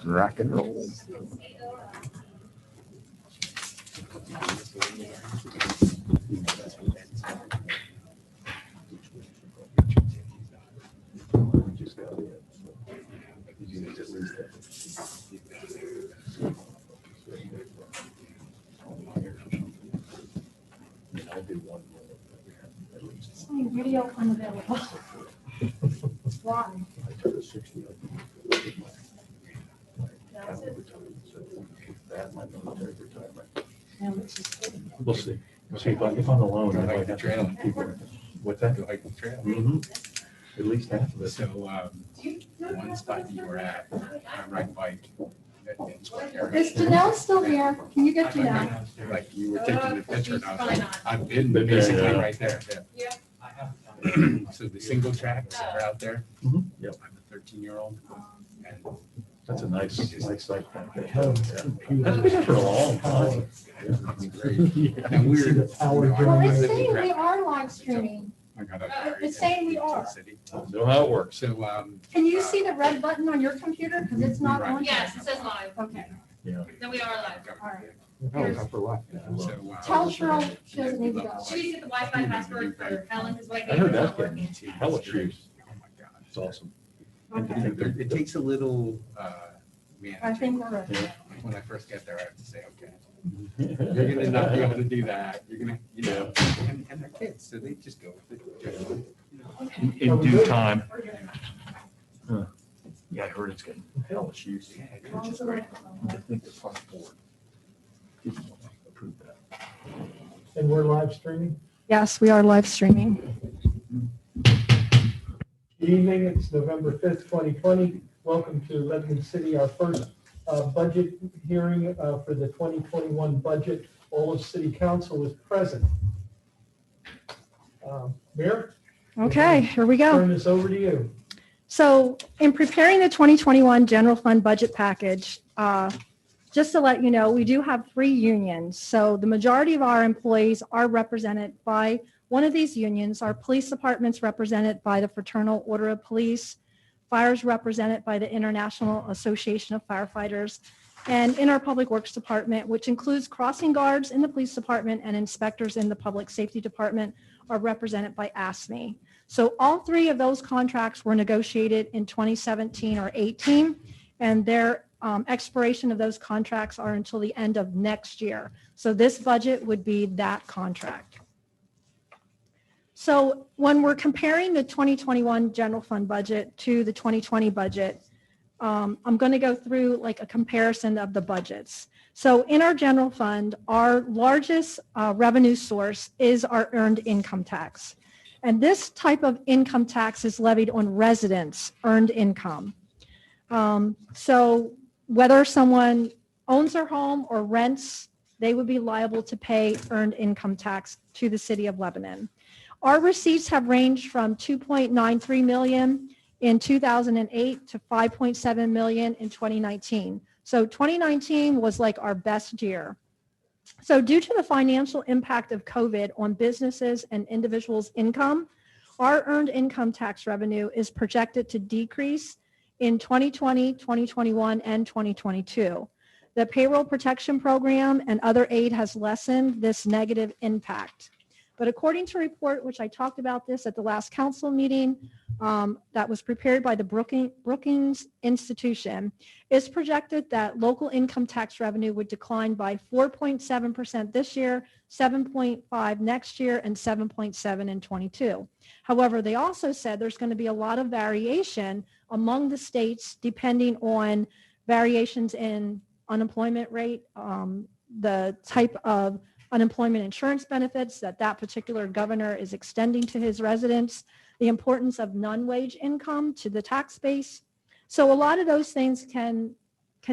Rock and roll. Video unavailable. Why? We'll see. We'll see if I'm alone. I might have trail. people. What's that? You like the trail? At least half of it. So, one spot you were at, I ride bike. Is Janelle still here? Can you get Janelle? Like you were taking the picture and I was Probably like, not. I've been Yeah, basically yeah. right there. Yeah. So the single tracks are out there. Yep. I'm a 13-year-old. And That's a nice site. Oh, That's been there for a long time. it's great. And we're. Well, it's saying we are live streaming. I got It's saying we are. Know how it works. So, Can you see the red button on your computer? Because it's not on. Yes, it says live. Okay, Yeah. Then we are live. all right. so, Tell Cheryl she doesn't need to go. She needs to get the Wi-Fi password for Helen, his wife. I heard It's that's not working. getting hella shoes. Oh my God. It's awesome. Okay. It takes a little, I think managing. we're ready. When I first get there, I have to say, okay, you're gonna not be able to do that. You're gonna, and they're kids, so they just go with it generally. In due time. Huh. Yeah, I heard it's getting hella shoes. Which is great. I think the front board didn't approve that. And we're live streaming. Yes, we are live streaming. Good evening, it's November 5th, 2020. Welcome to Lebanon City, our first budget hearing for the 2021 budget. All of City Council is present. Mayor? Okay, here we go. Turn this over to you. So in preparing the 2021 general fund budget package, just to let you know, we do have 3 unions. So the majority of our employees are represented by one of these unions. Our police department's represented by the Fraternal Order of Police, fire is represented by the International Association of Firefighters, and in our public works department, which includes crossing guards in the police department and inspectors in the public safety department, are represented by ASME. So all 3 of those contracts were negotiated in 2017 or 18, and their expiration of those contracts are until the end of next year. So this budget would be that contract. So when we're comparing the 2021 general fund budget to the 2020 budget, I'm going to go through like a comparison of the budgets. So in our general fund, our largest revenue source is our earned income tax. And this type of income tax is levied on residents' earned income. So whether someone owns their home or rents, they would be liable to pay earned income tax to the city of Lebanon. Our receipts have ranged from 2.93 million in 2008 to 5.7 million in 2019. So 2019 was like our best year. So due to the financial impact of COVID on businesses and individuals' income, our earned income tax revenue is projected to decrease in 2020, 2021, and 2022. The payroll protection program and other aid has lessened this negative impact. But according to a report, which I talked about this at the last council meeting, that was prepared by the Brookings Institution, it's projected that local income tax revenue would decline by 4.7% this year, 7.5% next year, and 7.7% in 22. However, they also said there's going to be a lot of variation among the states depending on variations in unemployment rate, the type of unemployment insurance benefits that particular governor is extending to his residents, the importance of non-wage income to the tax base. So a lot of those things can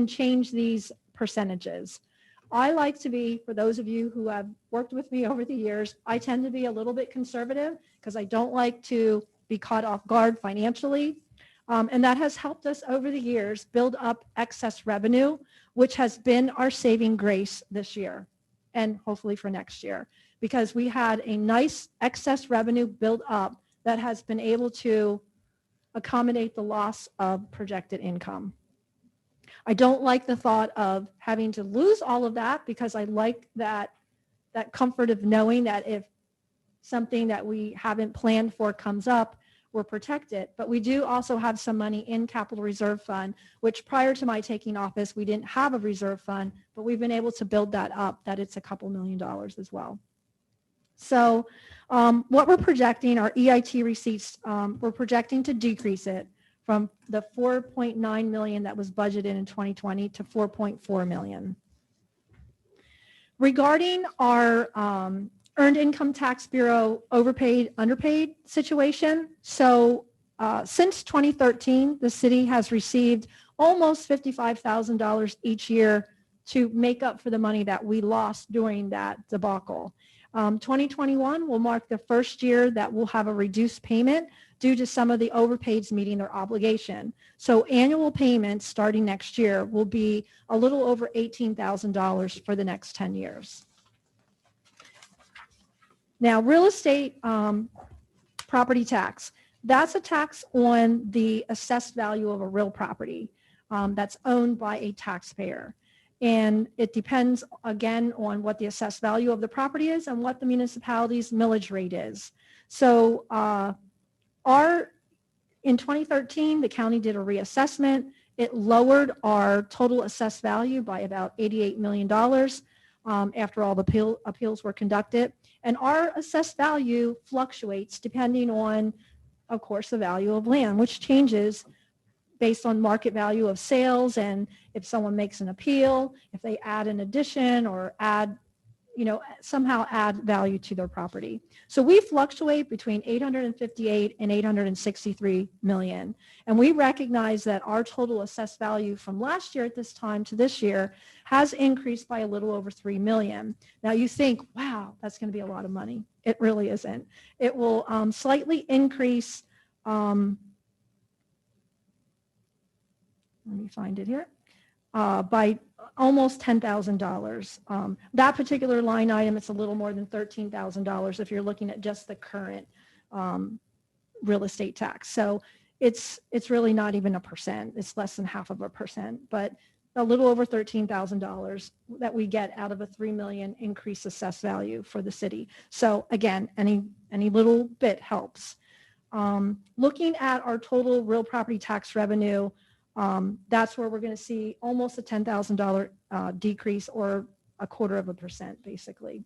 change these percentages. I like to be, for those of you who have worked with me over the years, I tend to be a little bit conservative because I don't like to be caught off guard financially. And that has helped us over the years build up excess revenue, which has been our saving grace this year and hopefully for next year, because we had a nice excess revenue built up that has been able to accommodate the loss of projected income. I don't like the thought of having to lose all of that because I like that comfort of knowing that if something that we haven't planned for comes up, we're protected. But we do also have some money in capital reserve fund, which prior to my taking office, we didn't have a reserve fund, but we've been able to build that up, that it's a couple $1 million as well. So what we're projecting, our EIT receipts, we're projecting to decrease it from the 4.9 million that was budgeted in 2020 to 4.4 million. Regarding our Earned Income Tax Bureau overpaid, underpaid situation. So since 2013, the city has received almost $55,000 each year to make up for the money that we lost during that debacle. 2021 will mark the first year that we'll have a reduced payment due to some of the overpaids meeting their obligation. So annual payments starting next year will be a little over $18,000 for the next 10 years. Now, real estate property tax, that's a tax on the assessed value of a real property that's owned by a taxpayer. And it depends, again, on what the assessed value of the property is and what the municipality's millage rate is. So in 2013, the county did a reassessment. It lowered our total assessed value by about $88 million after all the appeals were conducted. And our assessed value fluctuates depending on, of course, the value of land, which changes based on market value of sales, and if someone makes an appeal, if they add an addition or add, somehow add value to their property. So we fluctuate between 858 and 863 million. And we recognize that our total assessed value from last year at this time to this year has increased by a little over 3 million. Now you think, wow, that's going to be a lot of money. It really isn't. It will slightly increase, let me find it here, by almost $10,000. That particular line item, it's a little more than $13,000 if you're looking at just the current real estate tax. So it's really not even a percent. It's less than 0.5%, but a little over $13,000 that we get out of a 3 million increased assessed value for the city. So again, any little bit helps. Looking at our total real property tax revenue, that's where we're going to see almost a $10,000 decrease, or 0.25%, basically.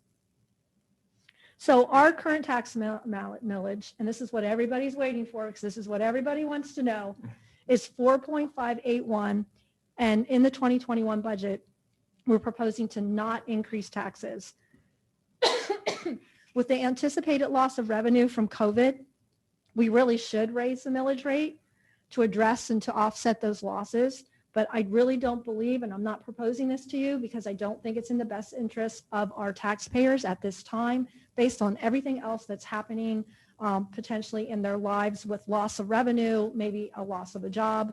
So our current tax millage, and this is what everybody's waiting for because this is what everybody wants to know, is 4.581. And in the 2021 budget, we're proposing to not increase taxes. With the anticipated loss of revenue from COVID, we really should raise the millage rate to address and to offset those losses. But I really don't believe, and I'm not proposing this to you because I don't think it's in the best interest of our taxpayers at this time, based on everything else that's happening potentially in their lives with loss of revenue, maybe a loss of a job.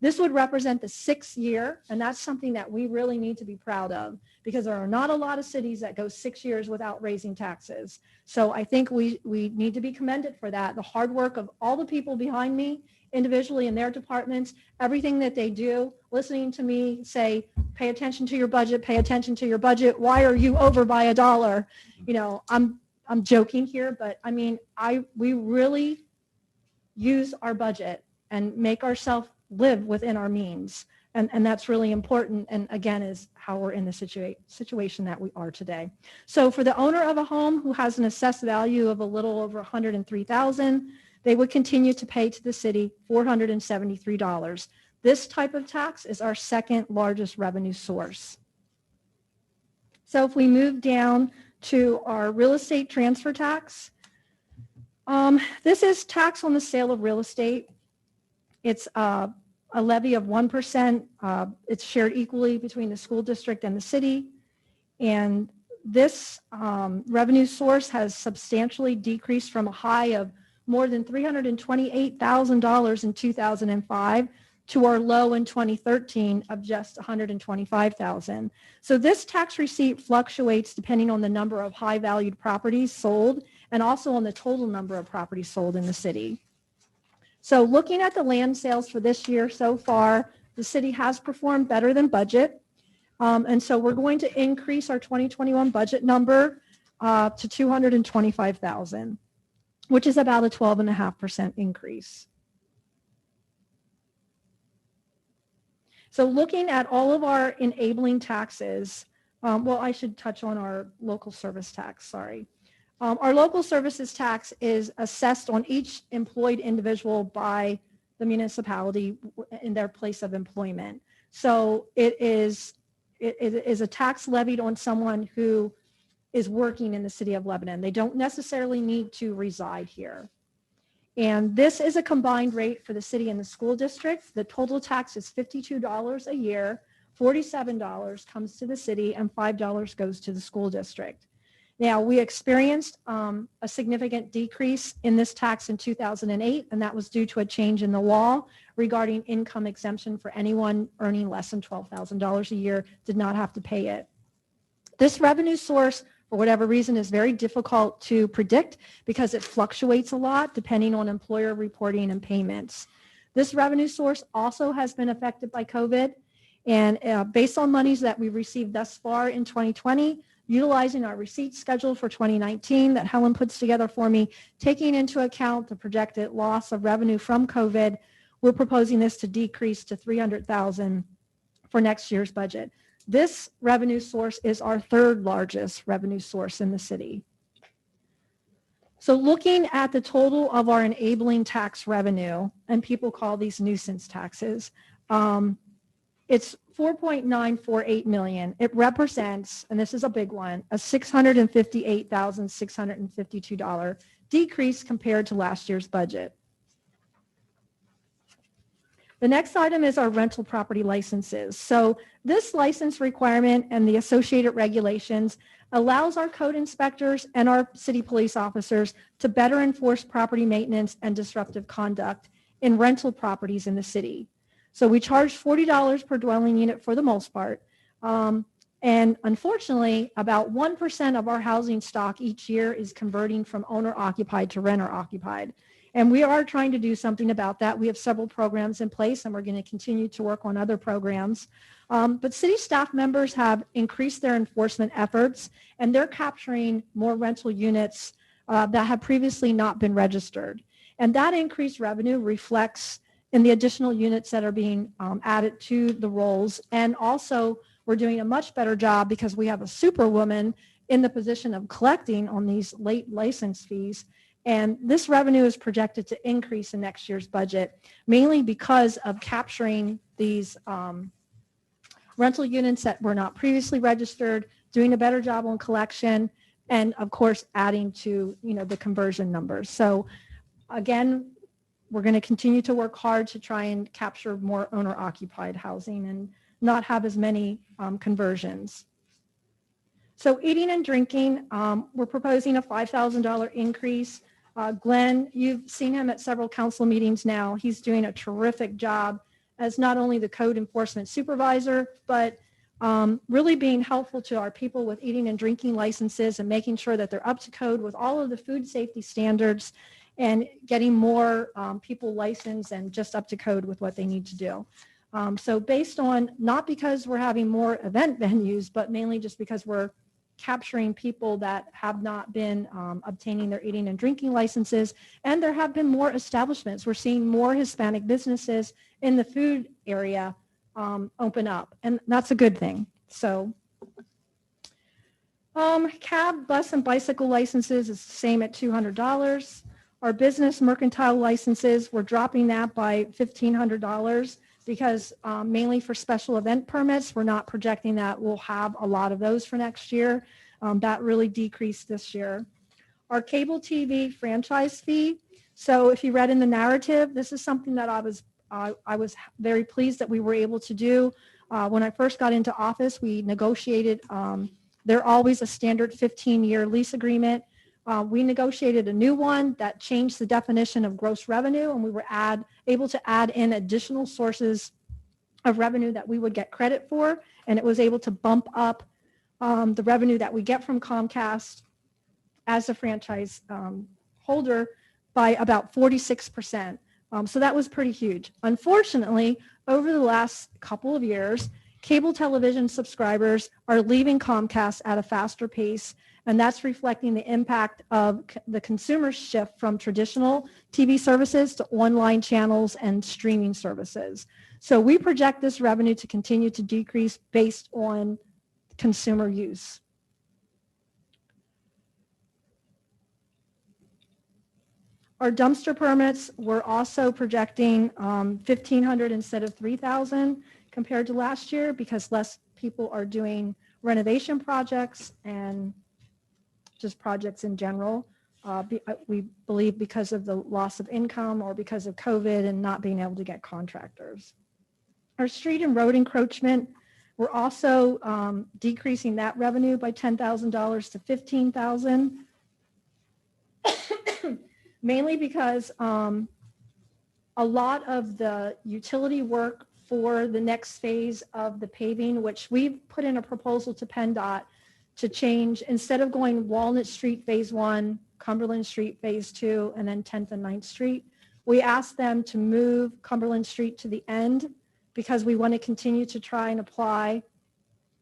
This would represent the 6th year, and that's something that we really need to be proud of because there are not a lot of cities that go 6 years without raising taxes. So I think we need to be commended for that. The hard work of all the people behind me, individually in their departments, everything that they do, listening to me say, pay attention to your budget, pay attention to your budget. Why are you over by $1? I'm joking here, but I mean, we really use our budget and make ourselves live within our means. And that's really important. And again, is how we're in the situation that we are today. So for the owner of a home who has an assessed value of a little over $103,000, they would continue to pay to the city $473. This type of tax is our second largest revenue source. So if we move down to our real estate transfer tax, this is tax on the sale of real estate. It's a levy of 1%. It's shared equally between the school district and the city. And this revenue source has substantially decreased from a high of more than $328,000 in 2005 to our low in 2013 of just $125,000. So this tax receipt fluctuates depending on the number of high valued properties sold and also on the total number of properties sold in the city. So looking at the land sales for this year so far, The city has performed better than budget. And so we're going to increase our 2021 budget number to $225,000, which is about a 12.5% increase. So looking at all of our enabling taxes, well, I should touch on our local service tax, sorry. Our local services tax is assessed on each employed individual by the municipality in their place of employment. So it is a tax levied on someone who is working in the city of Lebanon. They don't necessarily need to reside here. And this is a combined rate for the city and the school district. The total tax is $52 a year, $47 comes to the city, and $5 goes to the school district. Now, we experienced a significant decrease in this tax in 2008, and that was due to a change in the law regarding income exemption for anyone earning less than $12,000 a year did not have to pay it. This revenue source, for whatever reason, is very difficult to predict because it fluctuates a lot depending on employer reporting and payments. This revenue source also has been affected by COVID, and based on monies that we've received thus far in 2020, utilizing our receipt schedule for 2019 that Helen puts together for me, taking into account the projected loss of revenue from COVID, we're proposing this to decrease to $300,000 for next year's budget. This revenue source is our third largest revenue source in the city. So looking at the total of our enabling tax revenue, and people call these nuisance taxes, it's $4.948 million. It represents, and this is a big one, a $658,652 decrease compared to last year's budget. The next item is our rental property licenses. So this license requirement and the associated regulations allows our code inspectors and our city police officers to better enforce property maintenance and disruptive conduct in rental properties in the city. So we charge $40 per dwelling unit for the most part. And unfortunately, about 1% of our housing stock each year is converting from owner occupied to renter occupied. And we are trying to do something about that. We have several programs in place, and we're going to continue to work on other programs. But city staff members have increased their enforcement efforts, and they're capturing more rental units that have previously not been registered. And that increased revenue reflects in the additional units that are being added to the rolls. And also, we're doing a much better job because we have a superwoman in the position of collecting on these late license fees. And this revenue is projected to increase in next year's budget, mainly because of capturing these rental units that were not previously registered, doing a better job on collection, and of course, adding to the conversion numbers. So again, we're going to continue to work hard to try and capture more owner-occupied housing and not have as many conversions. So eating and drinking, we're proposing a $5,000 increase. Glenn, you've seen him at several council meetings now. He's doing a terrific job as not only the code enforcement supervisor, but really being helpful to our people with eating and drinking licenses and making sure that they're up to code with all of the food safety standards and getting more people licensed and just up to code with what they need to do. So based on, not because we're having more event venues, but mainly just because we're capturing people that have not been obtaining their eating and drinking licenses, and there have been more establishments. We're seeing more Hispanic businesses in the food area open up, and that's a good thing. So cab, bus, and bicycle licenses is the same at $200. Our business mercantile licenses, we're dropping that by $1,500 because mainly for special event permits, we're not projecting that we'll have a lot of those for next year. That really decreased this year. Our cable TV franchise fee. So if you read in the narrative, this is something that I was very pleased that we were able to do. When I first got into office, we negotiated, they're always a standard 15-year lease agreement. We negotiated a new one that changed the definition of gross revenue, and we were able to add in additional sources of revenue that we would get credit for, and it was able to bump up the revenue that we get from Comcast as a franchise holder by about 46%. So that was pretty huge. Unfortunately, over the last couple of years, cable television subscribers are leaving Comcast at a faster pace, and that's reflecting the impact of the consumer shift from traditional TV services to online channels and streaming services. So we project this revenue to continue to decrease based on consumer use. Our dumpster permits, we're also projecting 1,500 instead of 3,000 compared to last year because less people are doing renovation projects and just projects in general. We believe because of the loss of income or because of COVID and not being able to get contractors. Our street and road encroachment, we're also decreasing that revenue by $10,000 to $15,000. Mainly because a lot of the utility work for the next phase of the paving, which we've put in a proposal to PennDOT to change, instead of going Walnut Street Phase 1, Cumberland Street Phase 2, and then 10th and 9th Street, we asked them to move Cumberland Street to the end because we want to continue to try and apply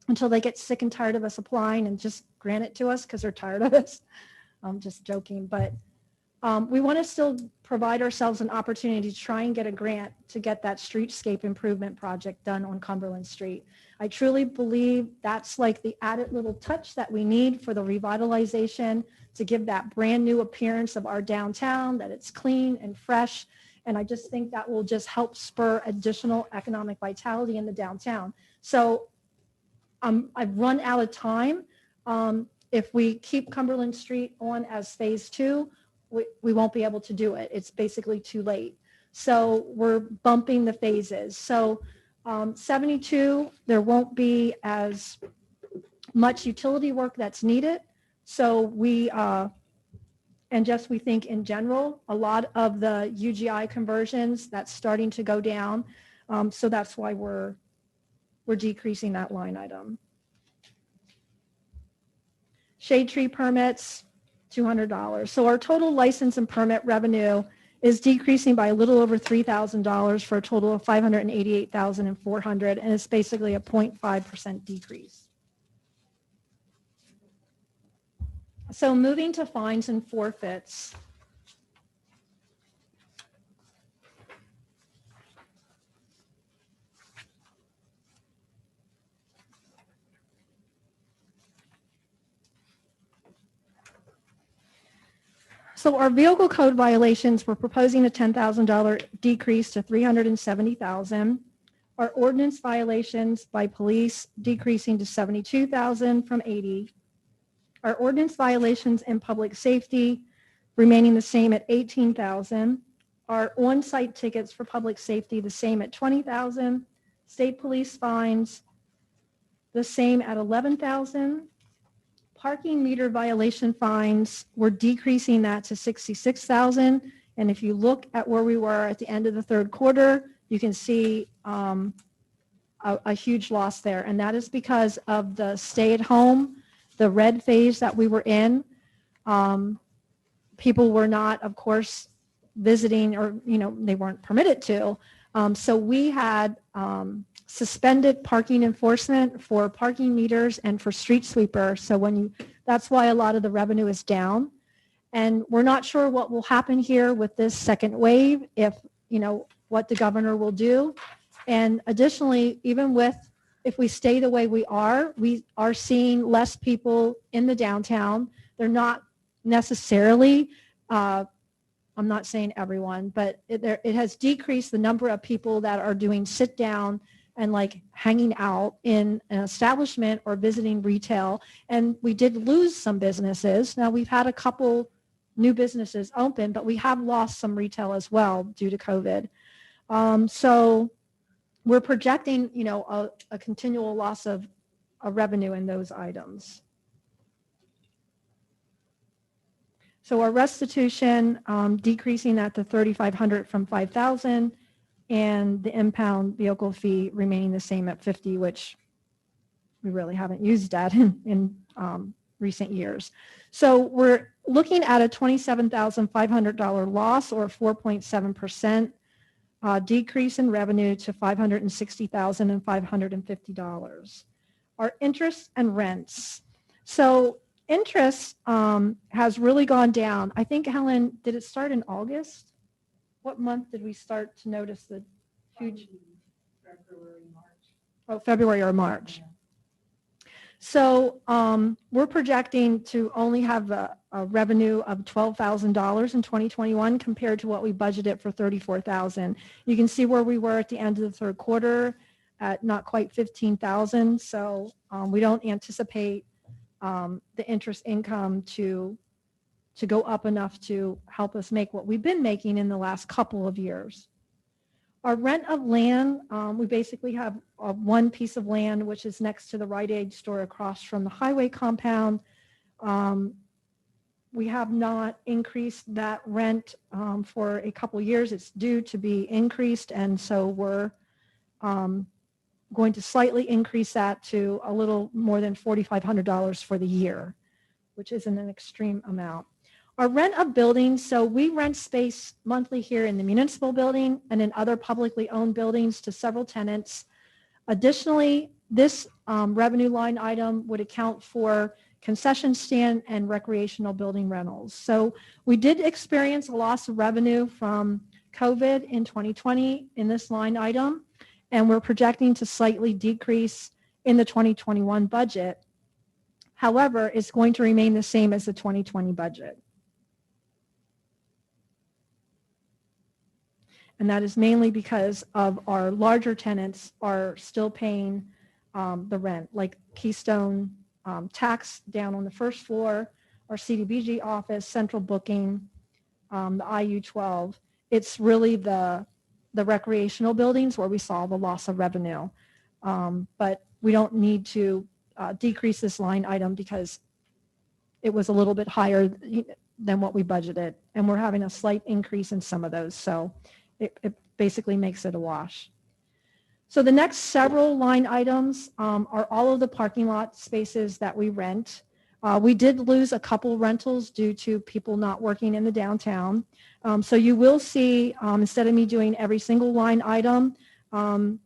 until they get sick and tired of us applying and just grant it to us because they're tired of us. I'm just joking, but we want to still provide ourselves an opportunity to try and get a grant to get that streetscape improvement project done on Cumberland Street. I truly believe that's like the added little touch that we need for the revitalization to give that brand new appearance of our downtown, that it's clean and fresh. And I just think that will just help spur additional economic vitality in the downtown. So I've run out of time. If we keep Cumberland Street on as Phase 2, we won't be able to do it. It's basically too late. So we're bumping the phases. So 72, there won't be as much utility work that's needed. So we think in general, a lot of the UGI conversions, that's starting to go down. So that's why we're decreasing that line item. Shade tree permits, $200. So our total license and permit revenue is decreasing by a little over $3,000 for a total of $588,400, and it's basically a 0.5% decrease. So moving to fines and forfeits. So our vehicle code violations, we're proposing a $10,000 decrease to $370,000. Our ordinance violations by police decreasing to $72,000 from $80,000. Our ordinance violations in public safety remaining the same at $18,000. Our on-site tickets for public safety the same at $20,000. State police fines the same at $11,000. Parking meter violation fines, we're decreasing that to $66,000. And if you look at where we were at the end of the third quarter, you can see a huge loss there. And that is because of the stay-at-home, the red phase that we were in. People were not, of course, visiting, or, they weren't permitted to. So we had suspended parking enforcement for parking meters and for street sweeper. So that's why a lot of the revenue is down. And we're not sure what will happen here with this second wave, if what the governor will do. And additionally, even if we stay the way we are seeing less people in the downtown. They're not necessarily, I'm not saying everyone, but it has decreased the number of people that are doing sit down and like hanging out in an establishment or visiting retail. And we did lose some businesses. Now we've had a couple new businesses open, but we have lost some retail as well due to COVID. So we're projecting, a continual loss of revenue in those items. So our restitution, decreasing that to $3,500 from $5,000, and the impound vehicle fee remaining the same at $50, which we really haven't used that in recent years. So we're looking at a $27,500 loss, or 4.7%. decrease in revenue to $560,550. Our interest and rents. So interest has really gone down. I think, Helen, did it start in August? What month did we start to notice the huge? February or March. So we're projecting to only have a revenue of $12,000 in 2021 compared to what we budgeted for $34,000. You can see where we were at the end of the third quarter at not quite $15,000. So we don't anticipate the interest income to go up enough to help us make what we've been making in the last couple of years. Our rent of land, we basically have one piece of land, which is next to the Rite Aid store across from the highway compound. We have not increased that rent for a couple years. It's due to be increased, and so we're going to slightly increase that to a little more than $4,500 for the year, which isn't an extreme amount. Our rent of buildings, so we rent space monthly here in the municipal building and in other publicly owned buildings to several tenants. Additionally, this revenue line item would account for concession stand and recreational building rentals. So we did experience a loss of revenue from COVID in 2020 in this line item, and we're projecting to slightly decrease in the 2021 budget. However, it's going to remain the same as the 2020 budget. And that is mainly because of our larger tenants are still paying the rent, like Keystone Tax down on the first floor, our CDBG office, Central Booking, the IU-12. It's really the recreational buildings where we saw the loss of revenue. But we don't need to decrease this line item because it was a little bit higher than what we budgeted. And we're having a slight increase in some of those. So it basically makes it a wash. So the next several line items are all of the parking lot spaces that we rent. We did lose a couple rentals due to people not working in the downtown. So you will see, instead of me doing every single line item, the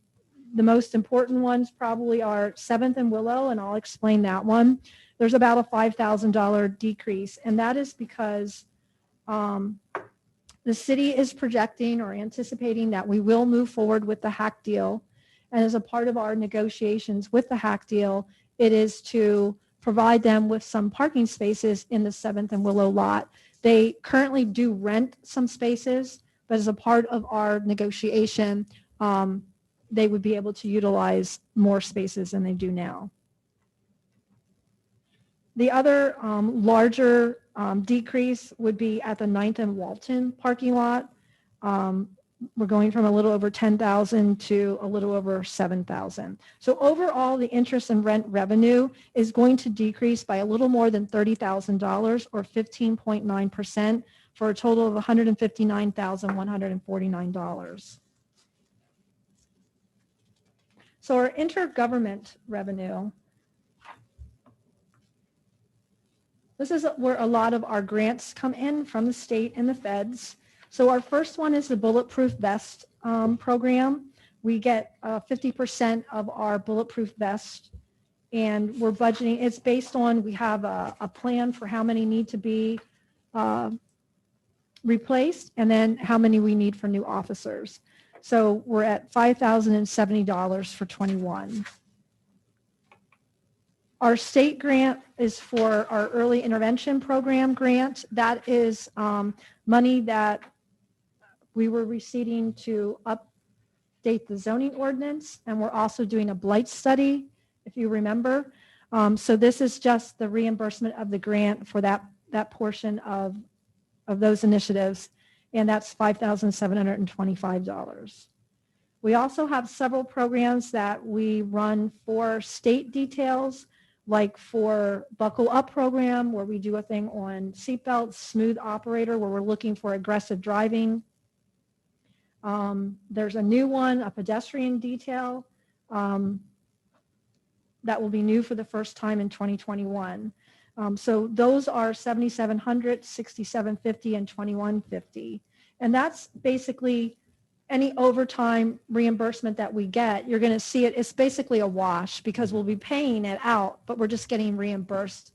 most important ones probably are 7th and Willow, and I'll explain that one. There's about a $5,000 decrease, and that is because the city is projecting or anticipating that we will move forward with the HAC deal. And as a part of our negotiations with the HAC deal, it is to provide them with some parking spaces in the 7th and Willow lot. They currently do rent some spaces, but as a part of our negotiation, they would be able to utilize more spaces than they do now. The other larger decrease would be at the 9th and Walton parking lot. We're going from a little over 10,000 to a little over 7,000. So overall, the interest and rent revenue is going to decrease by a little more than $30,000 or 15.9% for a total of $159,149. So our intergovernment revenue, this is where a lot of our grants come in from the state and the feds. So our first one is the Bulletproof Vest program. We get 50% of our Bulletproof Vest, and we're budgeting. It's based on, we have a plan for how many need to be replaced and then how many we need for new officers. So we're at $5,070 for 21. Our state grant is for our early intervention program grant. That is money that we were receiving to update the zoning ordinance, and we're also doing a blight study, if you remember. So this is just the reimbursement of the grant for that portion of those initiatives, and that's $5,725. We also have several programs that we run for state details, like for Buckle Up program, where we do a thing on seatbelts, Smooth Operator, where we're looking for aggressive driving. There's a new one, a pedestrian detail, that will be new for the first time in 2021. So those are $7,700, $6,750, and $2,150. And that's basically any overtime reimbursement that we get, you're going to see it. It's basically a wash because we'll be paying it out, but we're just getting reimbursed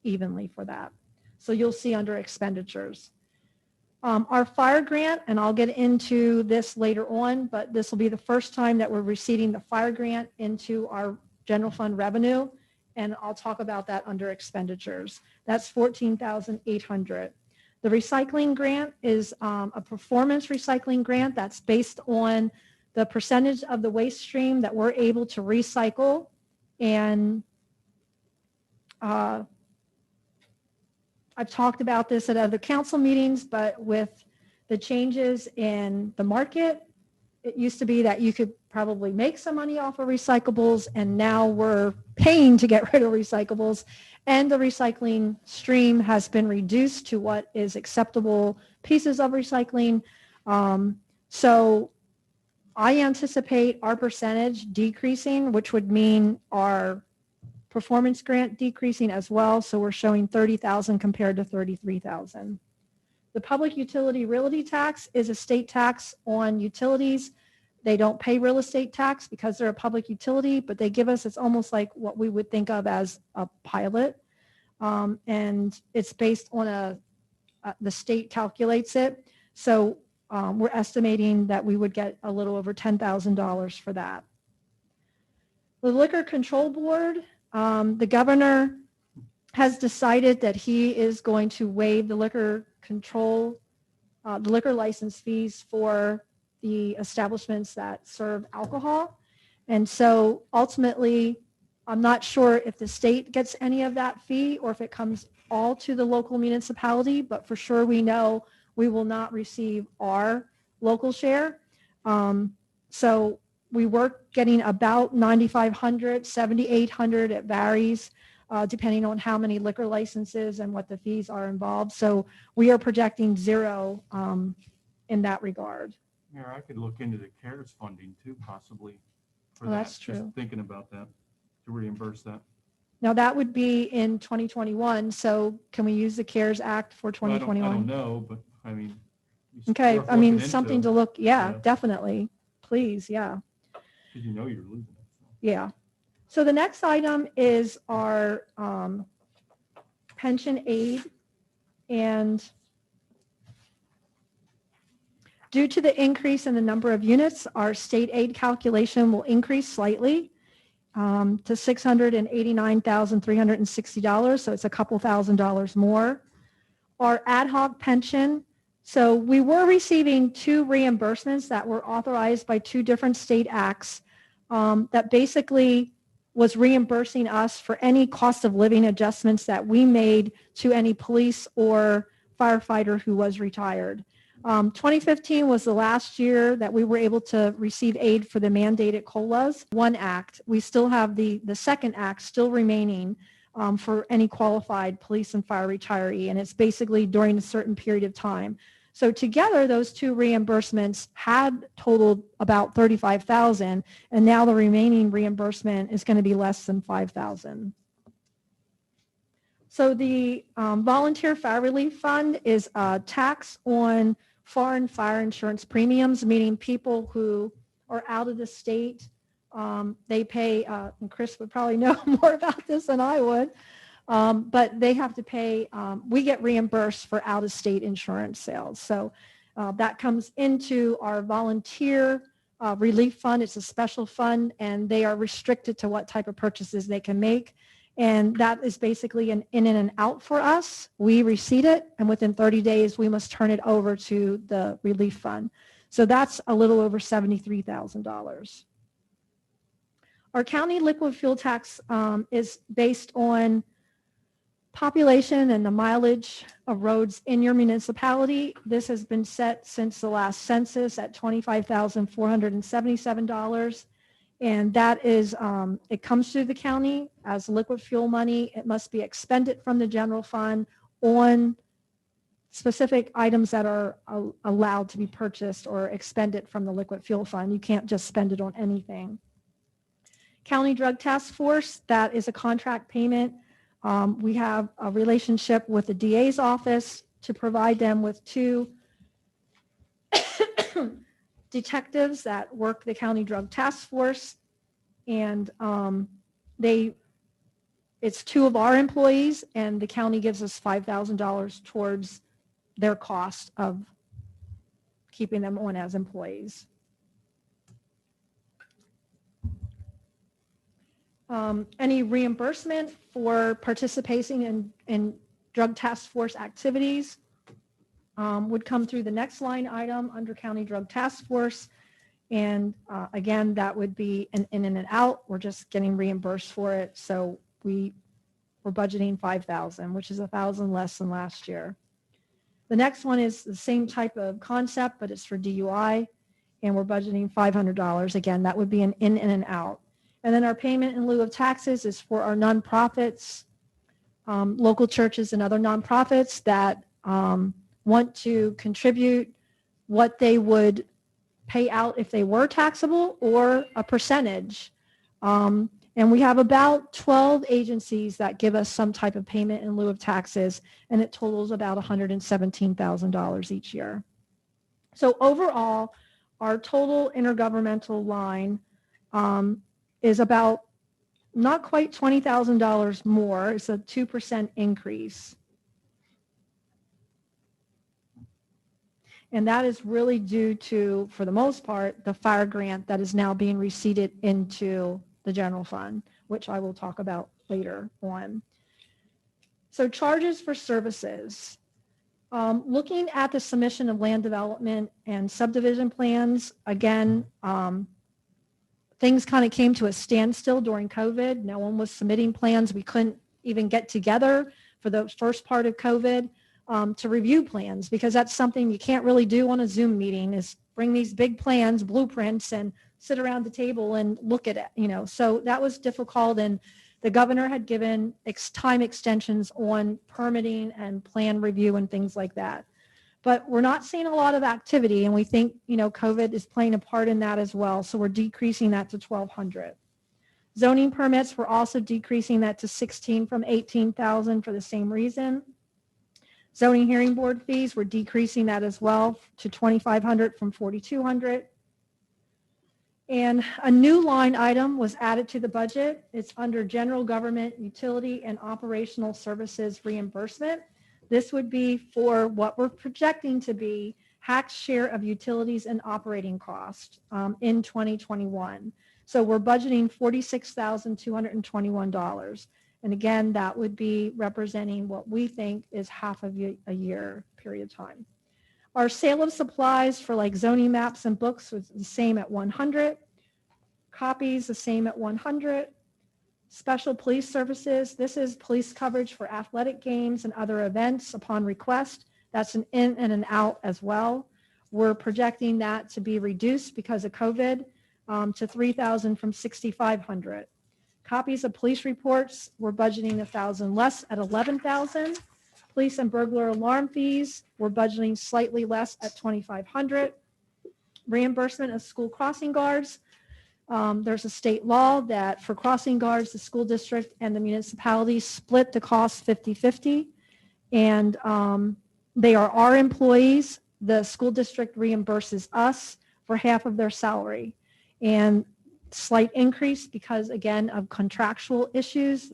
evenly for that. So you'll see under expenditures. Our fire grant, and I'll get into this later on, but this will be the first time that we're receiving the fire grant into our general fund revenue, and I'll talk about that under expenditures. That's $14,800. The recycling grant is a performance recycling grant that's based on the percentage of the waste stream that we're able to recycle. And I've talked about this at other council meetings, but with the changes in the market, it used to be that you could probably make some money off of recyclables, and now we're paying to get rid of recyclables. And the recycling stream has been reduced to what is acceptable pieces of recycling. So I anticipate our percentage decreasing, which would mean our performance grant decreasing as well. So we're showing 30,000 compared to 33,000. The public utility realty tax is a state tax on utilities. They don't pay real estate tax because they're a public utility, but they give us, it's almost like what we would think of as a pilot. And it's based on the state calculates it. So we're estimating that we would get a little over $10,000 for that. The Liquor Control Board, the governor has decided that he is going to waive the liquor license fees for the establishments that serve alcohol. And so ultimately, I'm not sure if the state gets any of that fee or if it comes all to the local municipality, but for sure we know we will not receive our local share. So we were getting about $9,500, $7,800, it varies depending on how many liquor licenses and what the fees are involved. So we are projecting zero in that regard. Yeah, I could look into the CARES funding too, possibly. For Well, that. that's true. Just thinking about that, to reimburse that. Now that would be in 2021. So can we use the CARES Act for Well, I 2021? don't know, but I mean. it's Okay, worth I mean, looking something into, to look, yeah, Yeah. definitely. Please, yeah. Because you know you're losing it. So. Yeah. So the next item is our pension aid. And due to the increase in the number of units, our state aid calculation will increase slightly to $689,360. So it's a couple $1,000s more. Our ad hoc pension. So we were receiving 2 reimbursements that were authorized by 2 different state acts that basically was reimbursing us for any cost of living adjustments that we made to any police or firefighter who was retired. 2015 was the last year that we were able to receive aid for the mandated COLAs. One act, we still have the second act still remaining for any qualified police and fire retiree, and it's basically during a certain period of time. So together, those 2 reimbursements had totaled about $35,000, and now the remaining reimbursement is going to be less than $5,000. So the Volunteer Fire Relief Fund is a tax on foreign fire insurance premiums, meaning people who are out of the state. They pay, and Chris would probably know more about this than I would, but they have to pay, we get reimbursed for out-of-state insurance sales. So that comes into our volunteer relief fund. It's a special fund, and they are restricted to what type of purchases they can make. And that is basically an in and out for us. We receipt it, and within 30 days, we must turn it over to the relief fund. So that's a little over $73,000. Our county liquid fuel tax is based on population and the mileage of roads in your municipality. This has been set since the last census at $25,477. And that is, it comes through the county as liquid fuel money. It must be expended from the general fund on specific items that are allowed to be purchased or expended from the liquid fuel fund. You can't just spend it on anything. County Drug Task Force, that is a contract payment. We have a relationship with the DA's office to provide them with 2 detectives that work the County Drug Task Force, and it's 2 of our employees, and the county gives us $5,000 towards their cost of keeping them on as employees. Any reimbursement for participating in drug task force activities would come through the next line item under County Drug Task Force. And again, that would be an in and an out. We're just getting reimbursed for it. So we're budgeting $5,000, which is $1,000 less than last year. The next one is the same type of concept, but it's for DUI, and we're budgeting $500. Again, that would be an in and an out. And then our payment in lieu of taxes is for our nonprofits, local churches and other nonprofits that want to contribute what they would pay out if they were taxable or a percentage. And we have about 12 agencies that give us some type of payment in lieu of taxes, and it totals about $117,000 each year. So overall, our total intergovernmental line is about not quite $20,000 more. It's a 2% increase. And that is really due to, for the most part, the fire grant that is now being receipted into the general fund, which I will talk about later on. So charges for services. Looking at the submission of land development and subdivision plans, again, things kind of came to a standstill during COVID. No one was submitting plans. We couldn't even get together for the first part of COVID to review plans, because that's something you can't really do on a Zoom meeting, is bring these big plans, blueprints, and sit around the table and look at it, So that was difficult, and the governor had given time extensions on permitting and plan review and things like that. But we're not seeing a lot of activity, and we think, COVID is playing a part in that as well. So we're decreasing that to 1,200. Zoning permits, we're also decreasing that to 16 from 18,000 for the same reason. Zoning hearing board fees, we're decreasing that as well to 2,500 from 4,200. And a new line item was added to the budget. It's under general government, utility, and operational services reimbursement. This would be for what we're projecting to be HAC's share of utilities and operating costs in 2021. So we're budgeting $46,221. And again, that would be representing what we think is half of a year period of time. Our sale of supplies for like zoning maps and books was the same at 100. Copies, the same at 100. Special police services, this is police coverage for athletic games and other events upon request. That's an in and an out as well. We're projecting that to be reduced because of COVID to 3,000 from 6,500. Copies of police reports, we're budgeting 1,000 less at 11,000. Police and burglar alarm fees, we're budgeting slightly less at 2,500. Reimbursement of school crossing guards. There's a state law that for crossing guards, the school district and the municipality split the cost 50-50. And they are our employees. The school district reimburses us for half of their salary. And slight increase because, again, of contractual issues.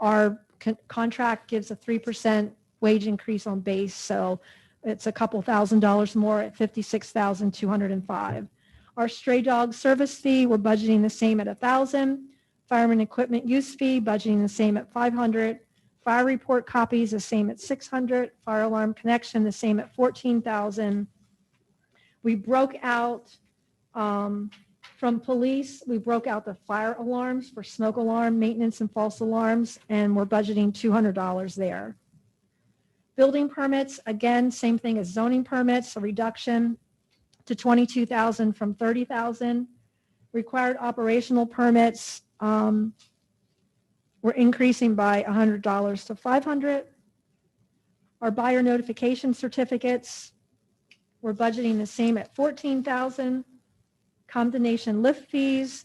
Our contract gives a 3% wage increase on base, so it's a couple $1,000s more at $56,205. Our stray dog service fee, we're budgeting the same at 1,000. Fireman equipment use fee, budgeting the same at 500. Fire report copies, the same at 600. Fire alarm connection, the same at 14,000. We broke out from police, we broke out the fire alarms for smoke alarm, maintenance, and false alarms, and we're budgeting $200 there. Building permits, again, same thing as zoning permits, a reduction to 22,000 from 30,000. Required operational permits, we're increasing by $100 to 500. Our buyer notification certificates, we're budgeting the same at 14,000. Condemnation lift fees,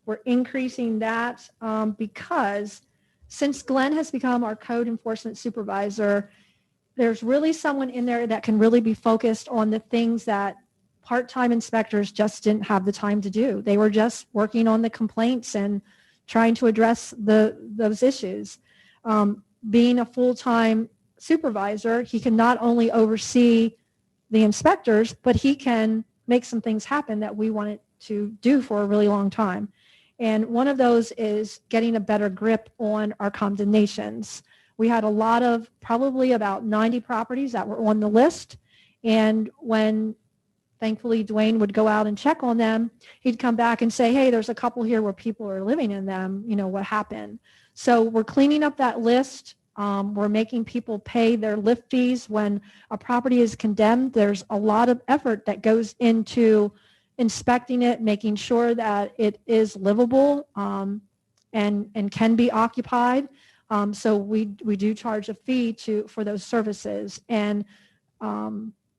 we're increasing that because since Glenn has become our code enforcement supervisor, there's really someone in there that can really be focused on the things that part-time inspectors just didn't have the time to do. They were just working on the complaints and trying to address those issues. Being a full-time supervisor, he can not only oversee the inspectors, but he can make some things happen that we wanted to do for a really long time. And one of those is getting a better grip on our condemnations. We had a lot of, probably about 90 properties that were on the list. And when thankfully Dwayne would go out and check on them, he'd come back and say, hey, there's a couple here where people are living in them, what happened? So we're cleaning up that list. We're making people pay their lift fees when a property is condemned. There's a lot of effort that goes into inspecting it, making sure that it is livable and can be occupied. So we do charge a fee for those services, and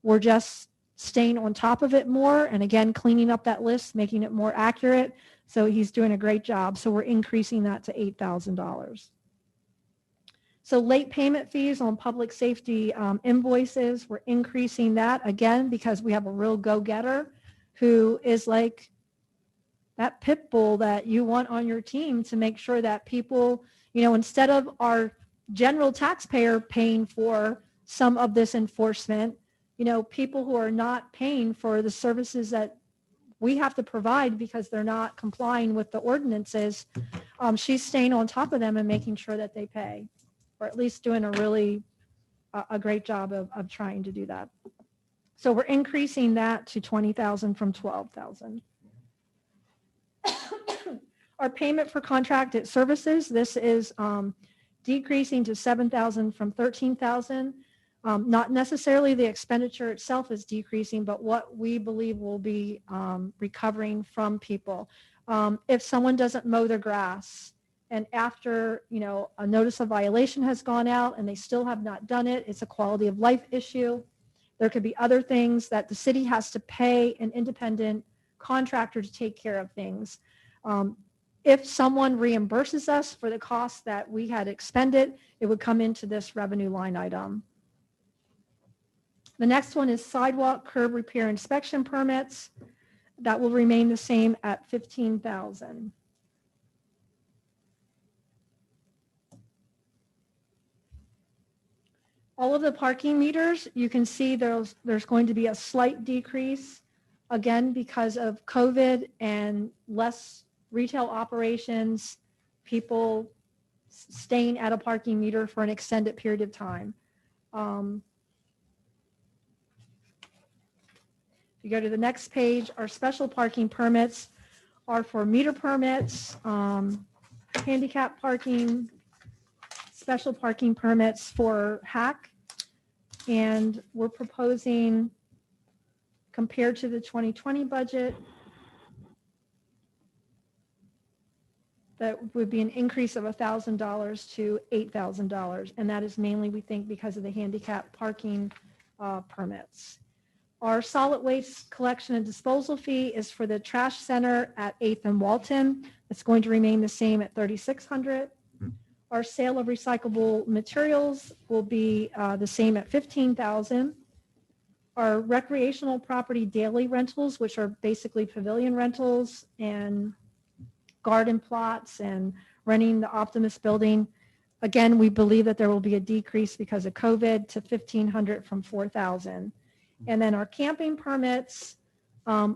we're just staying on top of it more, and again cleaning up that list, making it more accurate. So he's doing a great job. So we're increasing that to $8,000. So late payment fees on public safety invoices, we're increasing that again because we have a real go-getter who is like that pit bull that you want on your team to make sure that people, instead of our general taxpayer paying for some of this enforcement, people who are not paying for the services that we have to provide because they're not complying with the ordinances, she's staying on top of them and making sure that they pay, or at least doing a great job of trying to do that. So we're increasing that to $20,000 from $12,000. Our payment for contracted services, this is decreasing to $7,000 from $13,000. Not necessarily the expenditure itself is decreasing, but what we believe will be recovering from people. If someone doesn't mow their grass, and after a notice of violation has gone out and they still have not done it, it's a quality of life issue. There could be other things that the city has to pay an independent contractor to take care of things. If someone reimburses us for the costs that we had expended, it would come into this revenue line item. The next one is sidewalk curb repair inspection permits. That will remain the same at $15,000. All of the parking meters, you can see there's going to be a slight decrease, again, because of COVID and less retail operations, people staying at a parking meter for an extended period of time. If you go to the next page, our special parking permits are for meter permits, handicap parking, special parking permits for hack, and we're proposing, compared to the 2020 budget, that would be an increase of $1,000 to $8,000, and that is mainly, we think, because of the handicap parking permits. Our solid waste collection and disposal fee is for the trash center at 8th and Walton. It's going to remain the same at $3,600. Our sale of recyclable materials will be the same at $15,000. Our recreational property daily rentals, which are basically pavilion rentals and garden plots and renting the Optimus building, again, we believe that there will be a decrease because of COVID to $1,500 from $4,000. And then our camping permits,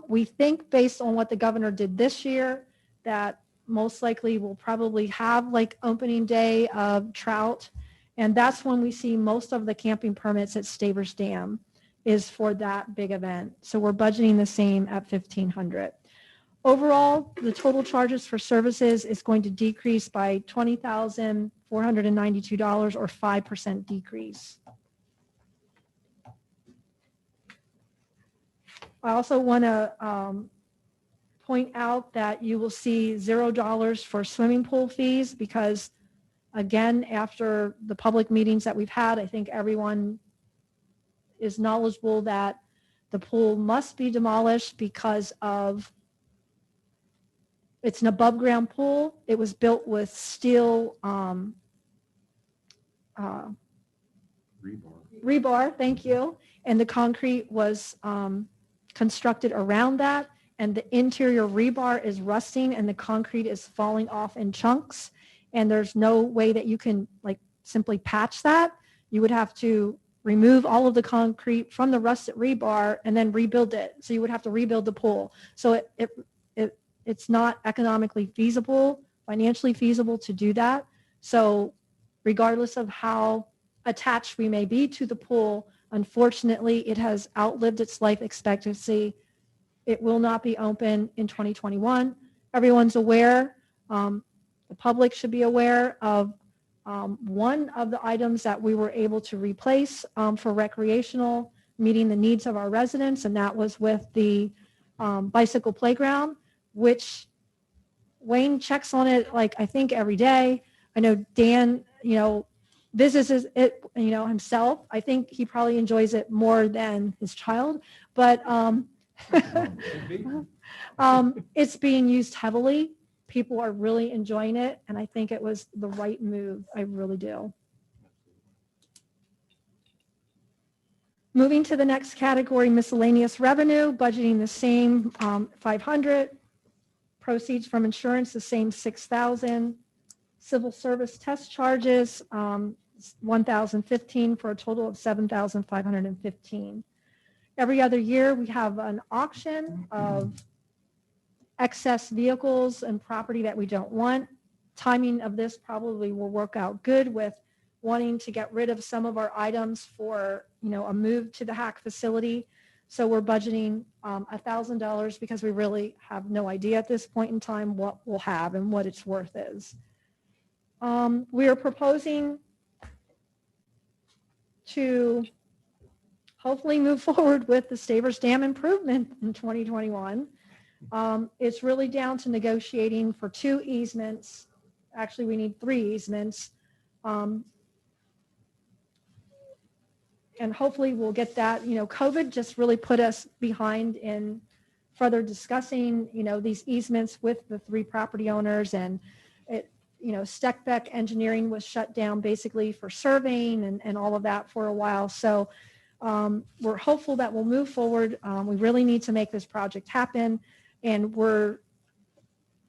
we think based on what the governor did this year, that most likely we'll probably have like opening day of trout. And that's when we see most of the camping permits at Stavers Dam is for that big event. So we're budgeting the same at $1,500. Overall, the total charges for services is going to decrease by $20,492 or 5% decrease. I also want to point out that you will see $0 for swimming pool fees because, again, after the public meetings that we've had, I think everyone is knowledgeable that the pool must be demolished because of it's an above ground pool. It was built with steel rebar, thank you. And the concrete was constructed around that, and the interior rebar is rusting and the concrete is falling off in chunks, and there's no way that you can like simply patch that. You would have to remove all of the concrete from the rusted rebar and then rebuild it. So you would have to rebuild the pool. So it's not economically feasible, financially feasible to do that. So regardless of how attached we may be to the pool, unfortunately, it has outlived its life expectancy. It will not be open in 2021. Everyone's aware. The public should be aware of one of the items that we were able to replace for recreational, meeting the needs of our residents, and that was with the bicycle playground, which Wayne checks on it like I think every day. I know Dan, visits it, himself. I think he probably enjoys it more than his child, but it's being used heavily. People are really enjoying it, and I think it was the right move. I really do. Moving to the next category, miscellaneous revenue, budgeting the same 500. Proceeds from insurance, the same 6,000. Civil service test charges, 1,015 for a total of 7,515. Every other year, we have an auction of excess vehicles and property that we don't want. Timing of this probably will work out good with wanting to get rid of some of our items for, a move to the hack facility. So we're budgeting $1,000 because we really have no idea at this point in time what we'll have and what its worth is. We are proposing to hopefully move forward with the Stavers Dam improvement in 2021. It's really down to negotiating for 2 easements. Actually, we need 3 easements. And hopefully we'll get that. COVID just really put us behind in further discussing, these easements with the 3 property owners, and Steckbeck Engineering was shut down basically for surveying and all of that for a while. So we're hopeful that we'll move forward. We really need to make this project happen, and we're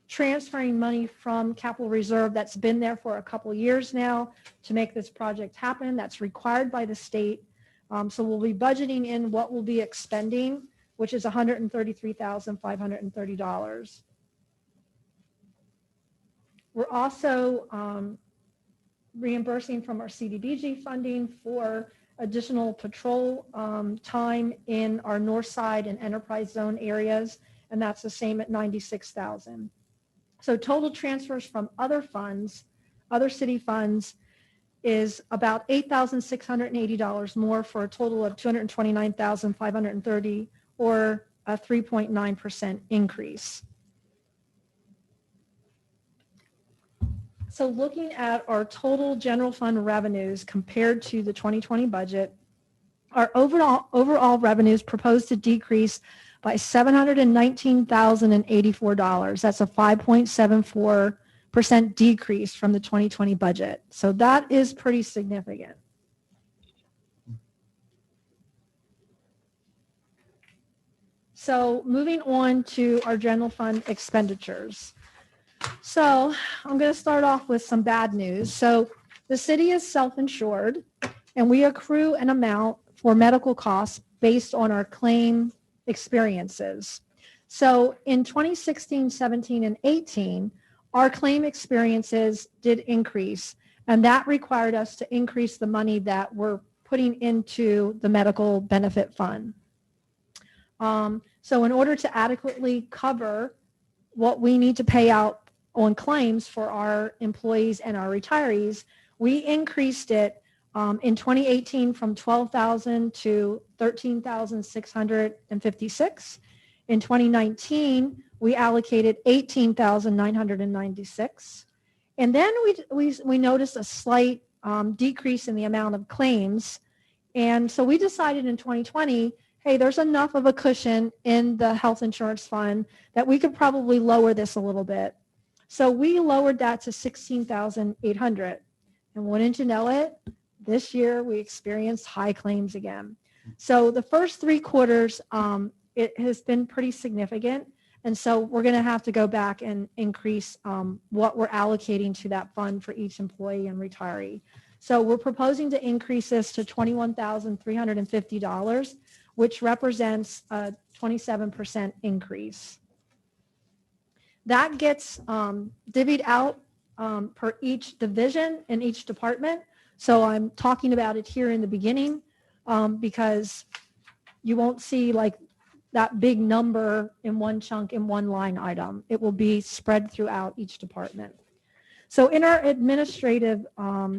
transferring money from capital reserve that's been there for a couple years now to make this project happen. That's required by the state. So we'll be budgeting in what we'll be expending, which is $133,530. We're also reimbursing from our CDBG funding for additional patrol time in our north side and enterprise zone areas, and that's the same at $96,000. So total transfers from other funds, other city funds, is about $8,680 more for a total of $229,530, or a 3.9% increase. So looking at our total general fund revenues compared to the 2020 budget, our overall revenues proposed to decrease by $719,084. That's a 5.74% decrease from the 2020 budget. So that is pretty significant. So moving on to our general fund expenditures. So I'm going to start off with some bad news. So the city is self-insured, and we accrue an amount for medical costs based on our claim experiences. So in 2016, 17, and 18, our claim experiences did increase, and that required us to increase the money that we're putting into the medical benefit fund. So in order to adequately cover what we need to pay out on claims for our employees and our retirees, we increased it in 2018 from $12,000 to $13,656. In 2019, we allocated $18,996. And then we noticed a slight decrease in the amount of claims. And so we decided in 2020, hey, there's enough of a cushion in the health insurance fund that we could probably lower this a little bit. So we lowered that to $16,800. And wouldn't you know it, this year we experienced high claims again. So the first 3 quarters, it has been pretty significant. And so we're going to have to go back and increase what we're allocating to that fund for each employee and retiree. So we're proposing to increase this to $21,350, which represents a 27% increase. That gets divvied out per each division in each department. So I'm talking about it here in the beginning because you won't see like that big number in one chunk in one line item. It will be spread throughout each department. So in our administrative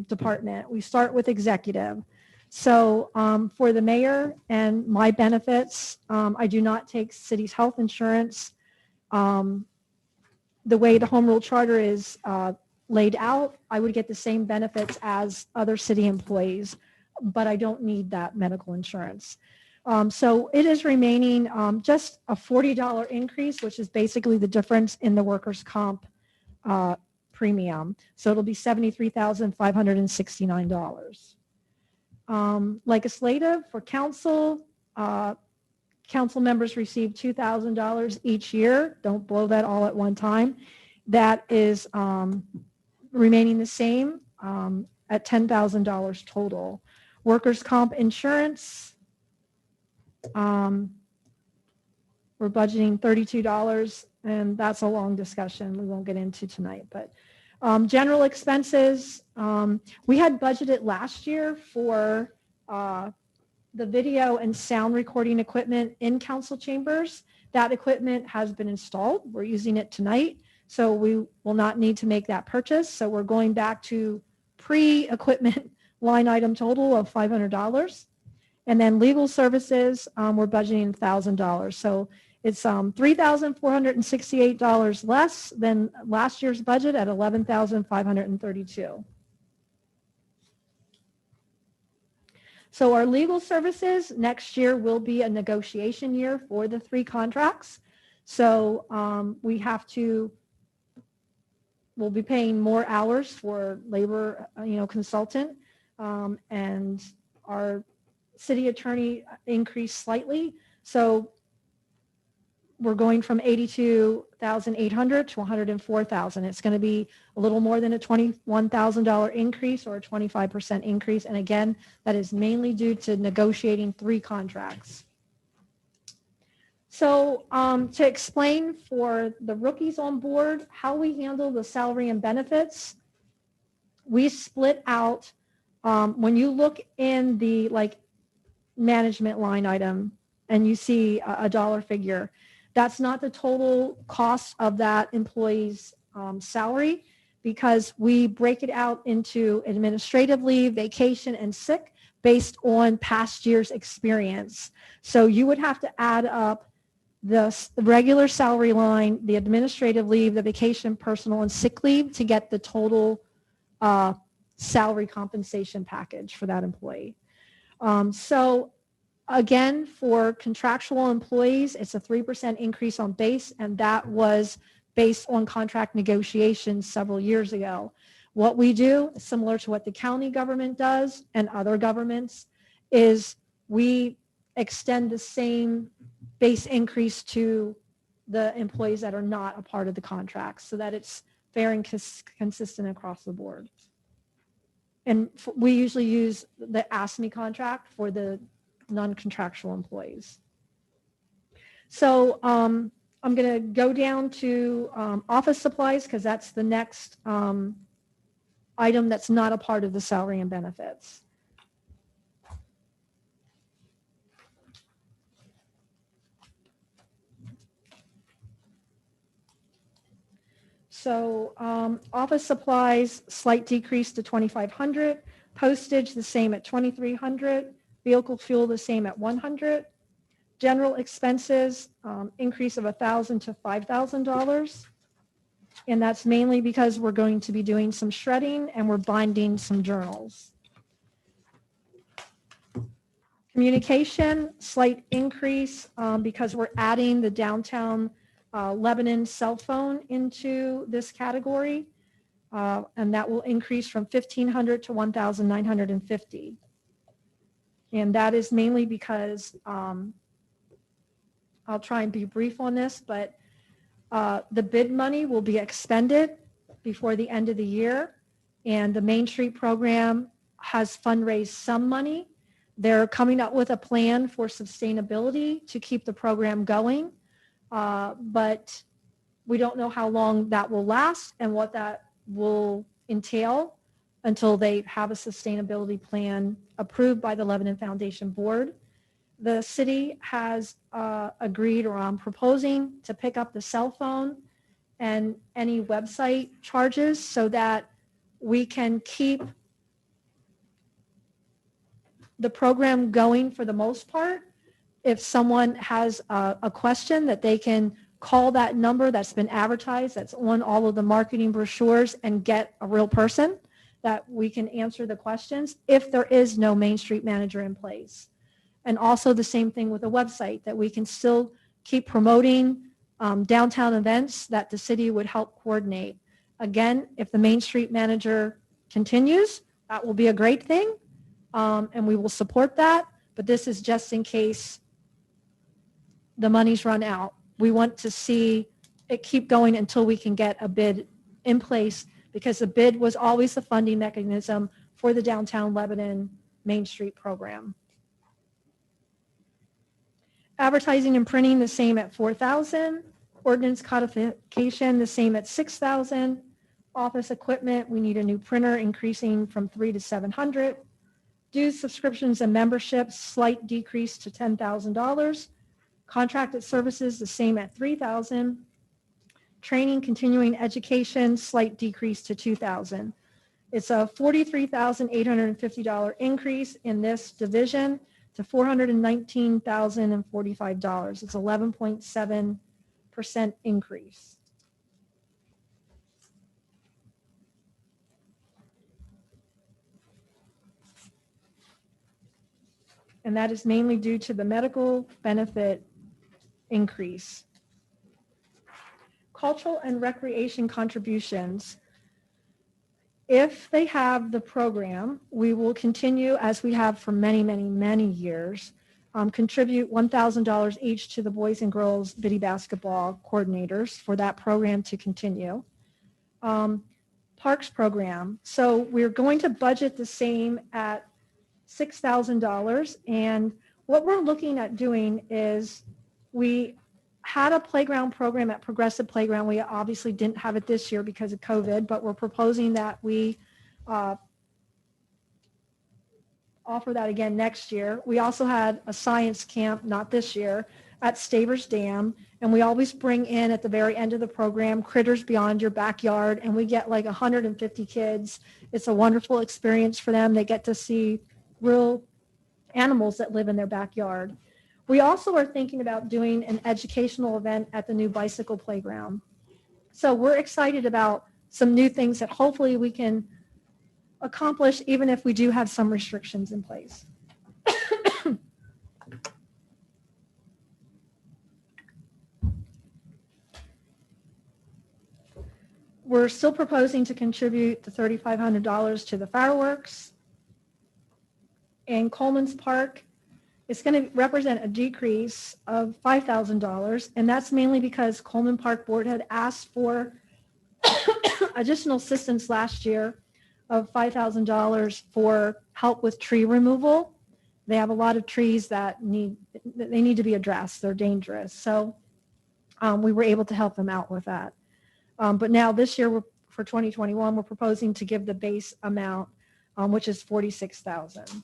department, we start with executive. So for the mayor and my benefits, I do not take city's health insurance. The way the home rule charter is laid out, I would get the same benefits as other city employees, but I don't need that medical insurance. So it is remaining just a $40 increase, which is basically the difference in the workers' comp premium. So it'll be $73,569. Legislative for council, council members receive $2,000 each year. Don't blow that all at one time. That is remaining the same at $10,000 total. Workers' comp insurance, we're budgeting $32, and that's a long discussion we won't get into tonight. But general expenses, we had budgeted last year for the video and sound recording equipment in council chambers. That equipment has been installed. We're using it tonight, so we will not need to make that purchase. So we're going back to pre-equipment line item total of $500. And then legal services, we're budgeting $1,000. So it's $3,468 less than last year's budget at $11,532. So our legal services next year will be a negotiation year for the 3 contracts. So we'll be paying more hours for labor, consultant, and our city attorney increased slightly. So we're going from $82,800 to $104,000. It's going to be a little more than a $21,000 increase or a 25% increase. And again, that is mainly due to negotiating 3 contracts. So to explain for the rookies on board how we handle the salary and benefits, we split out, when you look in the management line item and you see a dollar figure, that's not the total cost of that employee's salary, because we break it out into administrative leave, vacation, and sick based on past year's experience. So you would have to add up the regular salary line, the administrative leave, the vacation, personal, and sick leave to get the total salary compensation package for that employee. So again, for contractual employees, it's a 3% increase on base, and that was based on contract negotiations several years ago. What we do, similar to what the county government does and other governments, is we extend the same base increase to the employees that are not a part of the contract so that it's fair and consistent across the board. And we usually use the ASME contract for the non-contractual employees. So I'm going to go down to office supplies because that's the next item that's not a part of the salary and benefits. So office supplies, slight decrease to $2,500. Postage, the same at $2,300. Vehicle fuel, the same at $100. General expenses, increase of $1,000 to $5,000. And that's mainly because we're going to be doing some shredding and we're binding some journals. Communication, slight increase because we're adding the downtown Lebanon cell phone into this category. And that will increase from $1,500 to $1,950. And that is mainly because I'll try and be brief on this, but the bid money will be expended before the end of the year. And the Main Street program has fundraised some money. They're coming up with a plan for sustainability to keep the program going. But we don't know how long that will last and what that will entail until they have a sustainability plan approved by the Lebanon Foundation Board. The city has agreed, or I'm proposing, to pick up the cell phone and any website charges so that we can keep the program going for the most part. If someone has a question, that they can call that number that's been advertised, that's on all of the marketing brochures, and get a real person that we can answer the questions if there is no Main Street manager in place. And also the same thing with a website, that we can still keep promoting downtown events that the city would help coordinate. Again, if the Main Street manager continues, that will be a great thing, and we will support that. But this is just in case the money's run out. We want to see it keep going until we can get a bid in place, because the bid was always the funding mechanism for the downtown Lebanon Main Street program. Advertising and printing, the same at $4,000. Ordinance codification, the same at $6,000. Office equipment, we need a new printer, increasing from $300 to $700. Dues, subscriptions, and memberships, slight decrease to $10,000. Contracted services, the same at $3,000. Training, continuing education, slight decrease to $2,000. It's a $43,850 increase in this division to $419,045. It's 11.7% increase. And that is mainly due to the medical benefit increase. Cultural and recreation contributions. If they have the program, we will continue, as we have for many, many, many years, contribute $1,000 each to the Boys and Girls Biddy Basketball coordinators for that program to continue. Parks program. So we're going to budget the same at $6,000. And what we're looking at doing is, we had a playground program at Progressive Playground. We obviously didn't have it this year because of COVID, but we're proposing that we offer that again next year. We also had a science camp, not this year, at Stavers Dam. And we always bring in, at the very end of the program, Critters Beyond Your Backyard. And we get like 150 kids. It's a wonderful experience for them. They get to see real animals that live in their backyard. We also are thinking about doing an educational event at the new bicycle playground. So we're excited about some new things that hopefully we can accomplish, even if we do have some restrictions in place. We're still proposing to contribute the $3,500 to the fireworks. In Coleman's Park, it's going to represent a decrease of $5,000, and that's mainly because Coleman Park Board had asked for additional assistance last year of $5,000 for help with tree removal. They have a lot of trees that need to be addressed. They're dangerous. So we were able to help them out with that. But now this year, for 2021, we're proposing to give the base amount, which is $46,000.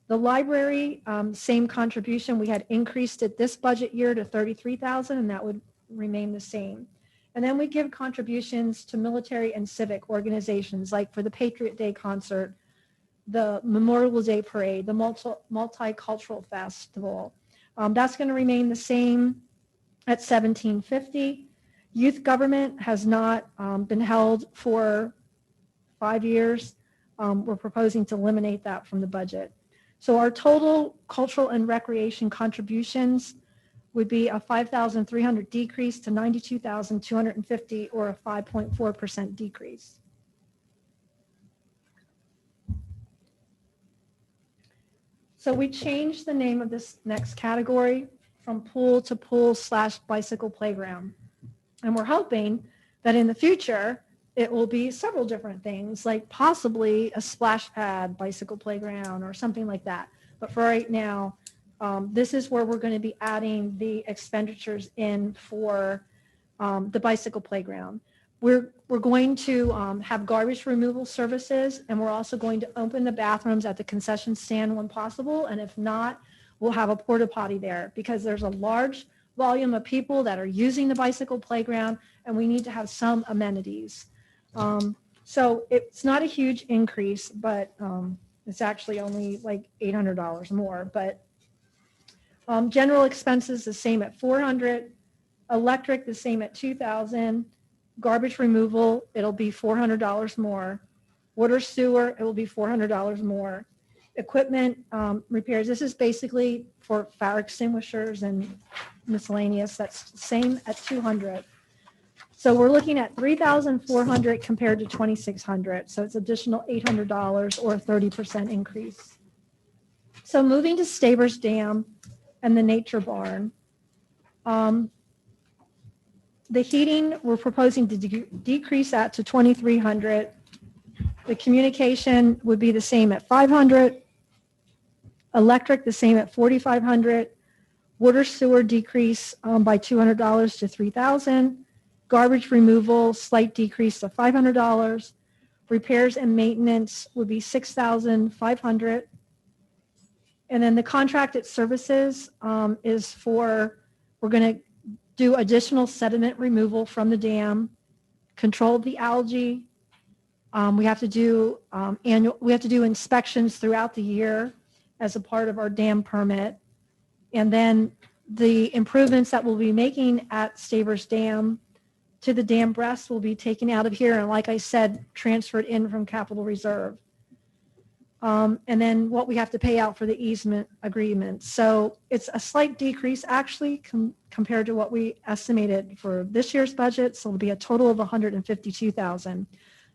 The library, same contribution. We had increased it this budget year to $33,000, and that would remain the same. And then we give contributions to military and civic organizations, like for the Patriot Day concert, the Memorial Day parade, the multicultural festival. That's going to remain the same at $1,750. Youth government has not been held for 5 years. We're proposing to eliminate that from the budget. So our total cultural and recreation contributions would be a $5,300 decrease to $92,250, or a 5.4% decrease. So we changed the name of this next category from pool to pool/bicycle playground. And we're hoping that in the future, it will be several different things, like possibly a splash pad bicycle playground or something like that. But for right now, this is where we're going to be adding the expenditures in for the bicycle playground. We're going to have garbage removal services, and we're also going to open the bathrooms at the concession stand when possible. And if not, we'll have a porta potty there because there's a large volume of people that are using the bicycle playground, and we need to have some amenities. So it's not a huge increase, but it's actually only like $800 more. But general expenses the same at $400, electric the same at $2,000, garbage removal it'll be $400 more, water sewer it will be $400 more, equipment repairs. This is basically for fire extinguishers and miscellaneous. That's the same at $200. So we're looking at $3,400 compared to $2,600. So it's additional $800 or a 30% increase. So moving to Stavers Dam and the nature barn. The heating, we're proposing to decrease that to $2,300. The communication would be the same at $500. Electric, the same at $4,500. Water sewer decrease by $200 to $3,000. Garbage removal, slight decrease to $500. Repairs and maintenance would be $6,500. And then the contracted services is for, we're going to do additional sediment removal from the dam, control of the algae. We have to do inspections throughout the year as a part of our dam permit. And then the improvements that we'll be making at Stavers Dam to the dam breast will be taken out of here and, like I said, transferred in from capital reserve. And then what we have to pay out for the easement agreement. So it's a slight decrease actually compared to what we estimated for this year's budget. So it'll be a total of $152,000.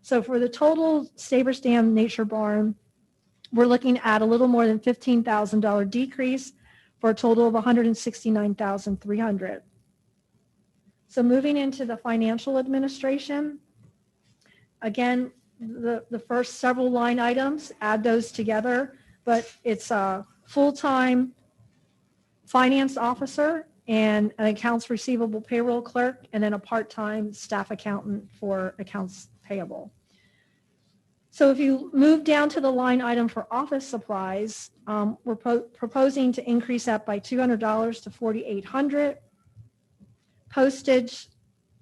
So for the total Stavers Dam Nature Barn, we're looking at a little more than $15,000 decrease for a total of $169,300. So moving into the financial administration, again, the first several line items, add those together, but it's a full-time finance officer and an accounts receivable payroll clerk, and then a part-time staff accountant for accounts payable. So if you move down to the line item for office supplies, we're proposing to increase that by $200 to $4,800. Postage,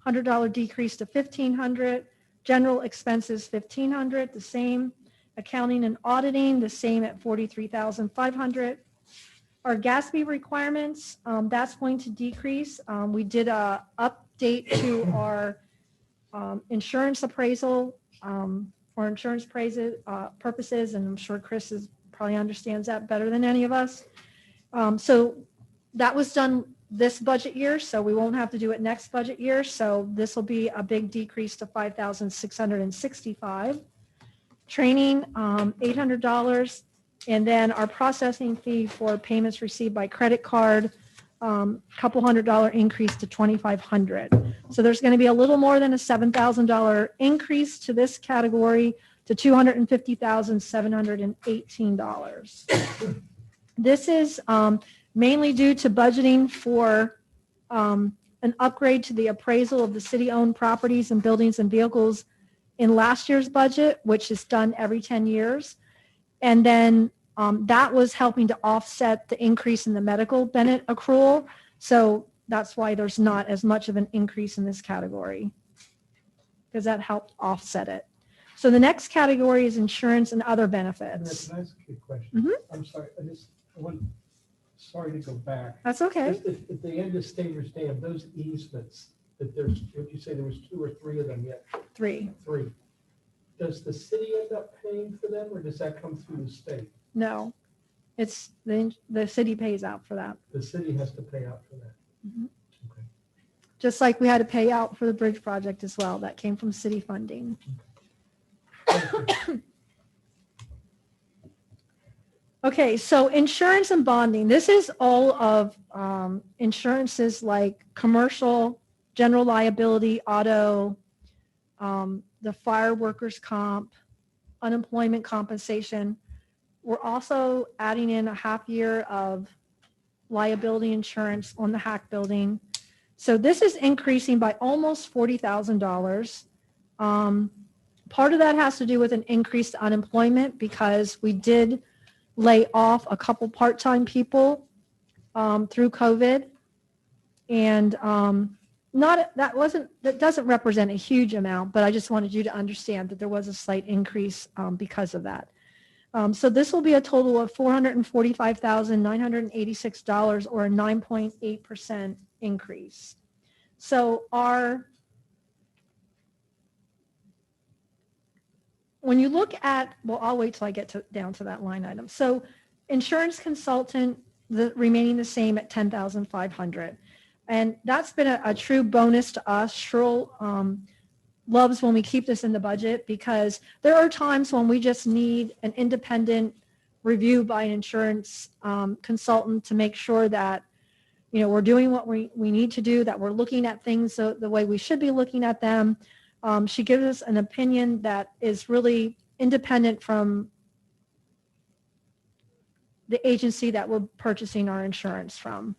$100 decrease to $1,500. General expenses, $1,500, the same. Accounting and auditing, the same at $43,500. Our GASB requirements, that's going to decrease. We did a update to our insurance appraisal for insurance purposes, and I'm sure Chris probably understands that better than any of us. So that was done this budget year, so we won't have to do it next budget year. So this will be a big decrease to $5,665. Training, $800. And then our processing fee for payments received by credit card, couple $100 increase to $2,500. So there's going to be a little more than a $7,000 increase to this category to $250,718. This is mainly due to budgeting for an upgrade to the appraisal of the city-owned properties and buildings and vehicles in last year's budget, which is done every 10 years. And then that was helping to offset the increase in the medical benefit accrual. So that's why there's not as much of an increase in this category, because that helped offset it. So the next category is insurance and other benefits. Can I ask you a question? Mhm. I'm sorry, sorry to go back. That's okay. Just at the end of Stavers Dam, those easements, that there's, would you say there was 2 or 3 of them yet? 3. 3. Does the city end up paying for them, or does that come through the state? No, it's the city pays out for that. The city has to pay out for that. Mhm. Okay. Just like we had to pay out for the bridge project as well. That came from city funding. Okay, so insurance and bonding. This is all of insurances like commercial, general liability, auto, the fire workers' comp, unemployment compensation. We're also adding in a half year of liability insurance on the Hack building. So this is increasing by almost $40,000. Part of that has to do with an increased unemployment because we did lay off a couple part-time people through COVID. And that doesn't represent a huge amount, but I just wanted you to understand that there was a slight increase because of that. So this will be a total of $445,986 or a 9.8% increase. So when you look at, well, I'll wait till I get down to that line item. So insurance consultant, remaining the same at $10,500. And that's been a true bonus to us. Cheryl loves when we keep this in the budget because there are times when we just need an independent review by an insurance consultant to make sure that, you know, we're doing what we need to do, that we're looking at things the way we should be looking at them. She gives us an opinion that is really independent from the agency that we're purchasing our insurance from.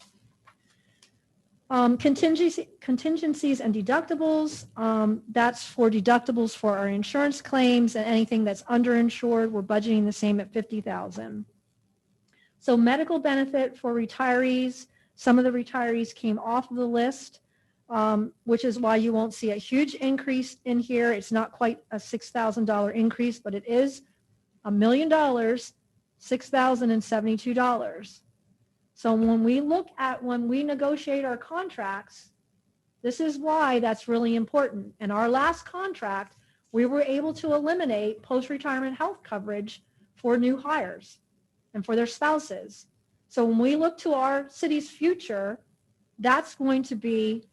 Contingencies and deductibles, that's for deductibles for our insurance claims and anything that's underinsured, we're budgeting the same at $50,000. So medical benefit for retirees, some of the retirees came off of the list, which is why you won't see a huge increase in here. It's not quite a $6,000 increase, but it is $1 million, $6,072. So when we negotiate our contracts, this is why that's really important. In our last contract, we were able to eliminate post-retirement health coverage for new hires and for their spouses. So when we look to our city's future, that's going to be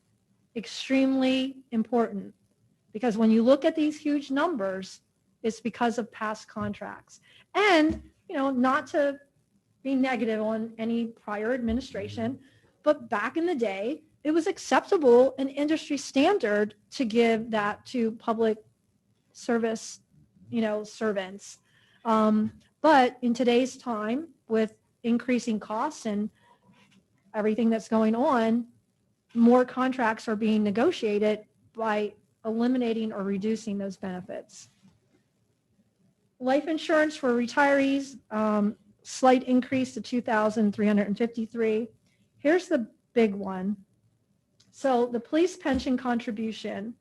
extremely important because when you look at these huge numbers, it's because of past contracts. And, you know, not to be negative on any prior administration, but back in the day, it was acceptable and industry standard to give that to public service, you know, servants. But in today's time, with increasing costs and everything that's going on, more contracts are being negotiated by eliminating or reducing those benefits. Life insurance for retirees, slight increase to $2,353. Here's the big one. So the police pension contribution,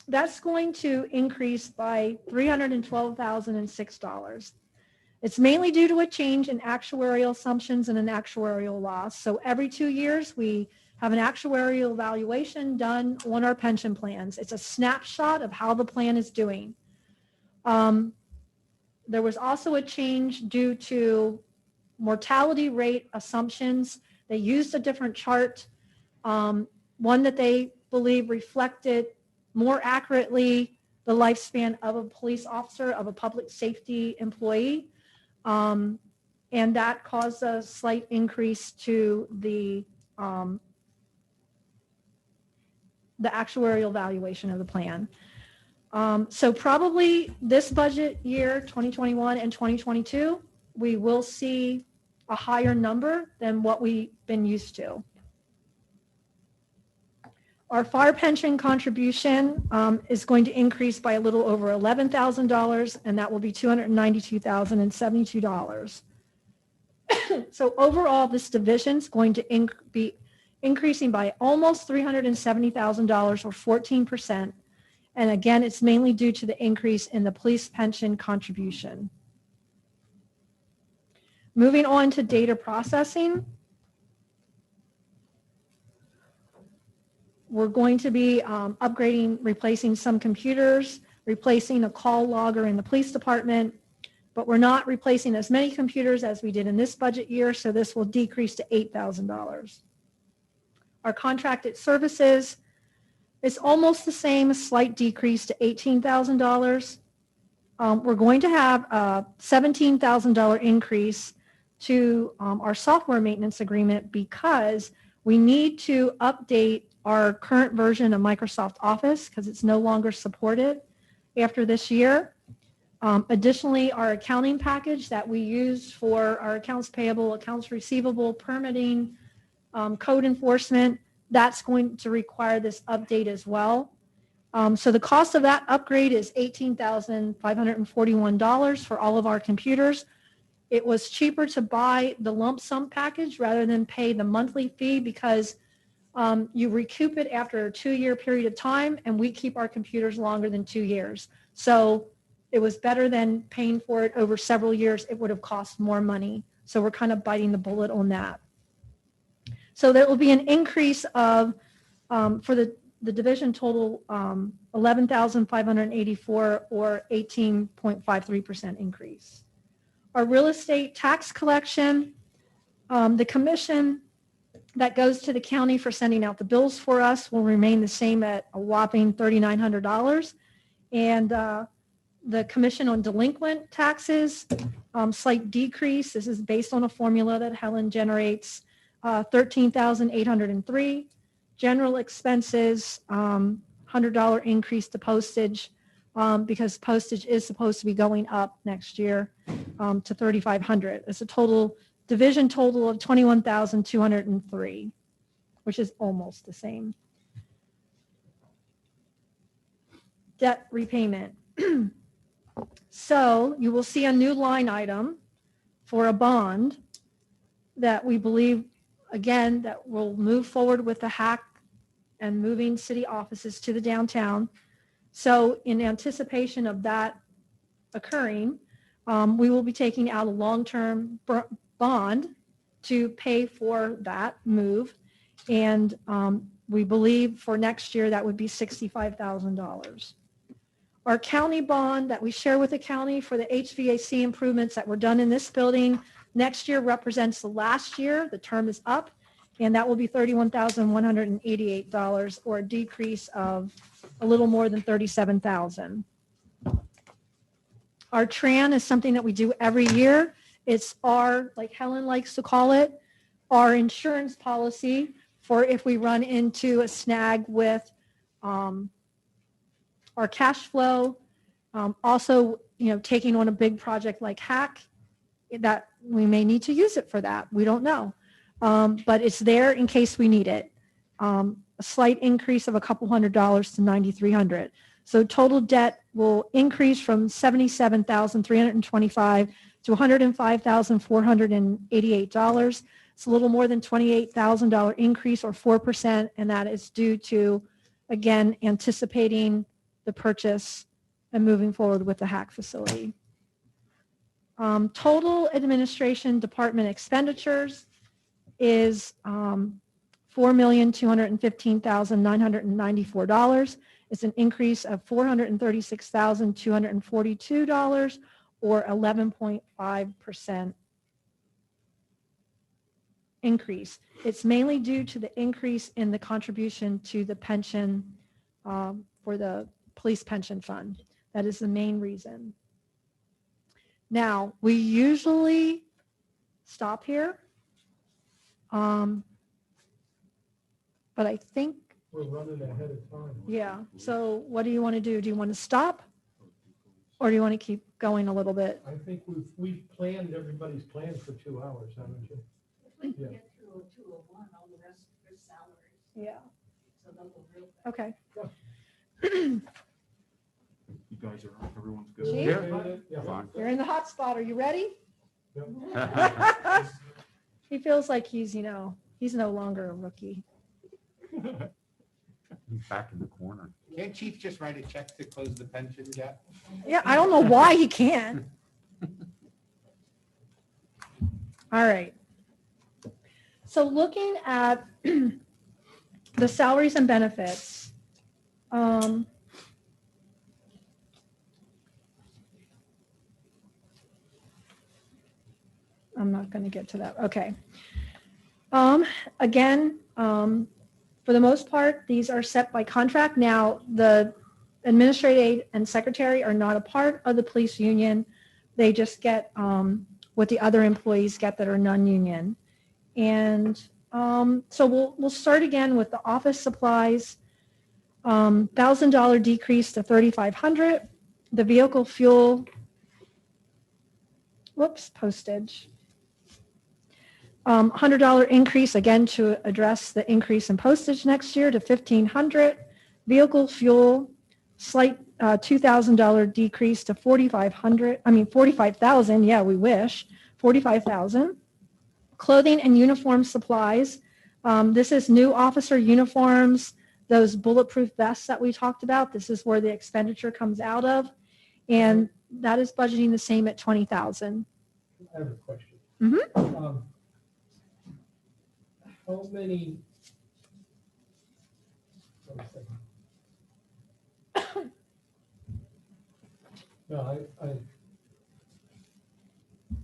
that's going to increase by $312,006. It's mainly due to a change in actuarial assumptions and an actuarial loss. So every 2 years, we have an actuarial evaluation done on our pension plans. It's a snapshot of how the plan is doing. There was also a change due to mortality rate assumptions. They used a different chart, one that they believe reflected more accurately the lifespan of a police officer, of a public safety employee. And that caused a slight increase to the actuarial valuation of the plan. So probably this budget year, 2021 and 2022, we will see a higher number than what we've been used to. Our fire pension contribution is going to increase by a little over $11,000, and that will be $292,072. So overall, this division is going to be increasing by almost $370,000 or 14%. And again, it's mainly due to the increase in the police pension contribution. Moving on to data processing. We're going to be replacing some computers, replacing a call logger in the police department, but we're not replacing as many computers as we did in this budget year, so this will decrease to $8,000. Our contracted services, it's almost the same, a slight decrease to $18,000. we're going to have a $17,000 increase to our software maintenance agreement because we need to update our current version of Microsoft Office because it's no longer supported after this year. Additionally, our accounting package that we use for our accounts payable, accounts receivable, permitting, code enforcement, that's going to require this update as well. So the cost of that upgrade is $18,541 for all of our computers. It was cheaper to buy the lump sum package rather than pay the monthly fee because you recoup it after a 2-year period of time, and we keep our computers longer than 2 years. So it was better than paying for it over several years. It would have cost more money. So we're kind of biting the bullet on that. So there will be an increase of, for the division total, 11,584 or 18.53% increase. Our real estate tax collection, the commission that goes to the county for sending out the bills for us will remain the same at a whopping $3,900. And the commission on delinquent taxes, slight decrease. This is based on a formula that Helen generates, 13,803. General expenses, $100 increase to postage because postage is supposed to be going up next year to 3,500. It's a division total of 21,203, which is almost the same. Debt repayment. So you will see a new line item for a bond that we believe, again, that will move forward with the hack and moving city offices to the downtown. So in anticipation of that occurring, we will be taking out a long-term bond to pay for that move. And we believe for next year that would be $65,000. Our county bond that we share with the county for the HVAC improvements that were done in this building next year represents the last year. The term is up, and that will be $31,188 or a decrease of a little more than $37,000. Our TRAN is something that we do every year. It's our, like Helen likes to call it, our insurance policy for if we run into a snag with our cash flow. Also, taking on a big project like hack, that we may need to use it for that. We don't know. But it's there in case we need it. A slight increase of a couple $100 to $9,300. So total debt will increase from $77,325 to $105,488. It's a little more than $28,000 increase or 4%, and that is due to, again, anticipating the purchase and moving forward with the hack facility. Total administration department expenditures is $4,215,994. It's an increase of $436,242 or 11.5% increase. It's mainly due to the increase in the contribution to the pension for the police pension fund. That is the main reason. Now, we usually stop here. But I think, We're running ahead of time. yeah. So what do you want to do? Do you want to stop? Or do you want to keep going a little bit? I think we've planned everybody's plan for 2 hours, haven't you? We can Yeah. get through 201, all the rest is salaries, Yeah. so they'll go real fast. Okay. You guys are, everyone's good? Chief? Yeah. Fine. You're in the hot spot. Are you ready? Yep. He feels like he's no longer a rookie. He's back in the corner. Can't Chief just write a check to close the pension gap? Yeah, I don't know why he can't. All right. So looking at the salaries and benefits, I'm not going to get to that. Okay. Again, for the most part, these are set by contract. Now, the administrative aide and secretary are not a part of the police union. They just get what the other employees get that are non-union. And so we'll start again with the office supplies. $1,000 decrease to $3,500. The vehicle fuel, postage. $100 increase again to address the increase in postage next year to $1,500. Vehicle fuel, slight $2,000 decrease to $45,000. Yeah, we wish. $45,000. Clothing and uniform supplies. This is new officer uniforms, those bulletproof vests that we talked about. This is where the expenditure comes out of. And that is budgeting the same at $20,000. I have a question. Mhm. How many? No,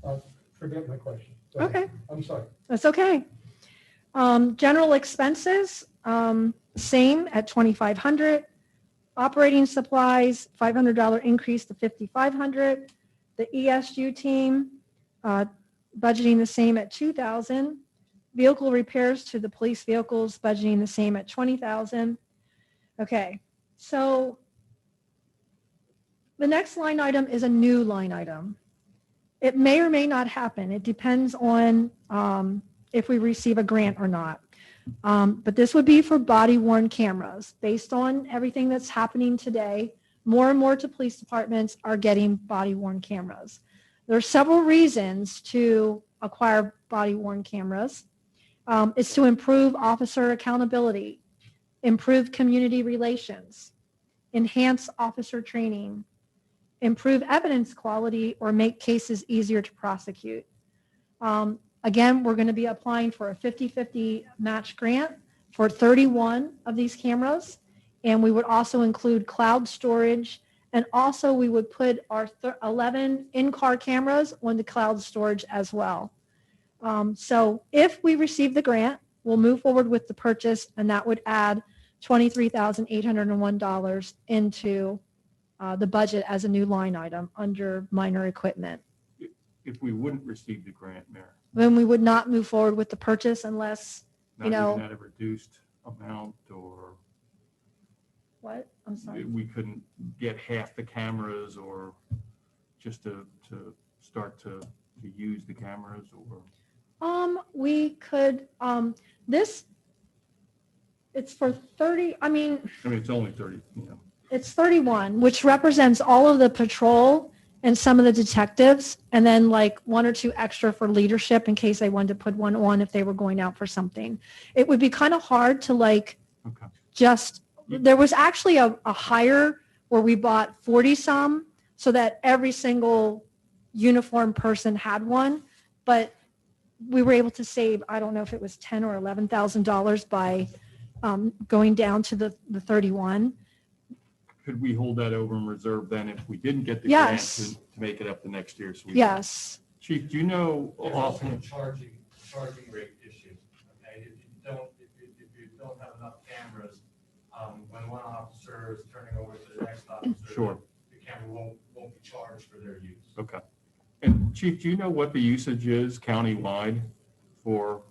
I'll forget my question. Go ahead. Okay. I'm sorry. That's okay. General expenses, same at $2,500. Operating supplies, $500 increase to $5,500. The ESU team, budgeting the same at $2,000. Vehicle repairs to the police vehicles, budgeting the same at $20,000. Okay, so the next line item is a new line item. It may or may not happen. It depends on if we receive a grant or not. But this would be for body-worn cameras. Based on everything that's happening today, more and more police departments are getting body-worn cameras. There are several reasons to acquire body-worn cameras. It's to improve officer accountability, improve community relations, enhance officer training, improve evidence quality, or make cases easier to prosecute. Again, we're going to be applying for a 50-50 match grant for 31 of these cameras. And we would also include cloud storage. And also we would put our 11 in-car cameras on the cloud storage as well. So if we receive the grant, we'll move forward with the purchase, and that would add $23,801 into the budget as a new line item under minor equipment. If we wouldn't receive the grant, Mayor, Then we would not move forward with the purchase unless, not even at a reduced amount, or what? I'm sorry. we couldn't get half the cameras, or just to start to use the cameras, or? We could, it's for 30, I mean, it's only 30, it's 31, which represents all of the patrol and some of the detectives, and then like one or two extra for leadership in case they wanted to put one on if they were going out for something. It would be kind of hard to there was actually a hire where we bought 40 some so that every single uniform person had one, but we were able to save, I don't know if it was $10,000 or $11,000 by going down to the 31. Could we hold that over in reserve then if we didn't get the Yes. grant to make it up the next year? So Yes. Chief, do you know There's also a offhand? charging rate issue, okay? If you don't have enough cameras, when one officer is turning over to the next officer, Sure. the camera won't be charged for their use. Okay. And Chief, do you know what the usage is countywide for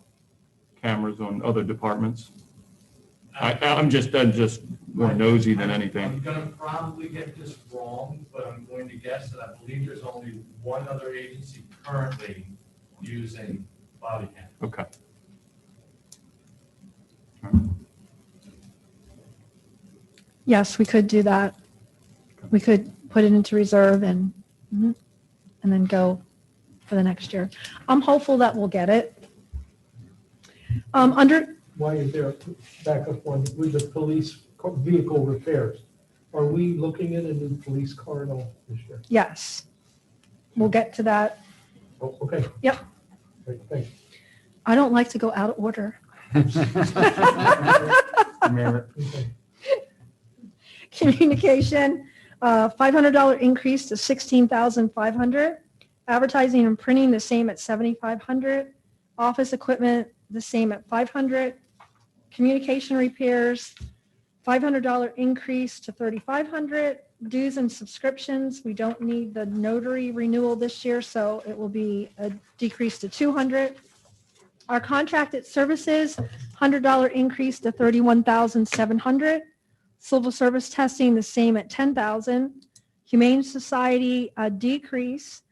cameras on other departments? I'm just more nosy than anything. I'm gonna probably get this wrong, but I'm going to guess that I believe there's only one other agency currently using body cam. Okay. Yes, we could do that. We could put it into reserve and then go for the next year. I'm hopeful that we'll get it. Why is there a backup one with the police vehicle repairs? Are we looking at a new police car at all this year? Yes, we'll get to that. Oh, okay. Yep. Great, thanks. I don't like to go out of order. Mayor, Okay. Communication, $500 increase to $16,500. Advertising and printing, the same at $7,500. Office equipment, the same at $500. Communication repairs, $500 increase to $3,500. Dues and subscriptions, we don't need the notary renewal this year, so it will be a decrease to $200. Our contracted services, $100 increase to $31,700. Civil service testing, the same at $10,000. Humane Society, a decrease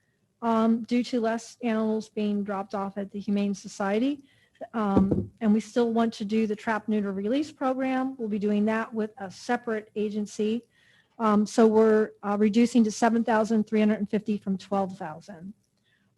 due to less animals being dropped off at the Humane Society. And we still want to do the trap, neuter, release program. We'll be doing that with a separate agency. So we're reducing to $7,350 from $12,000.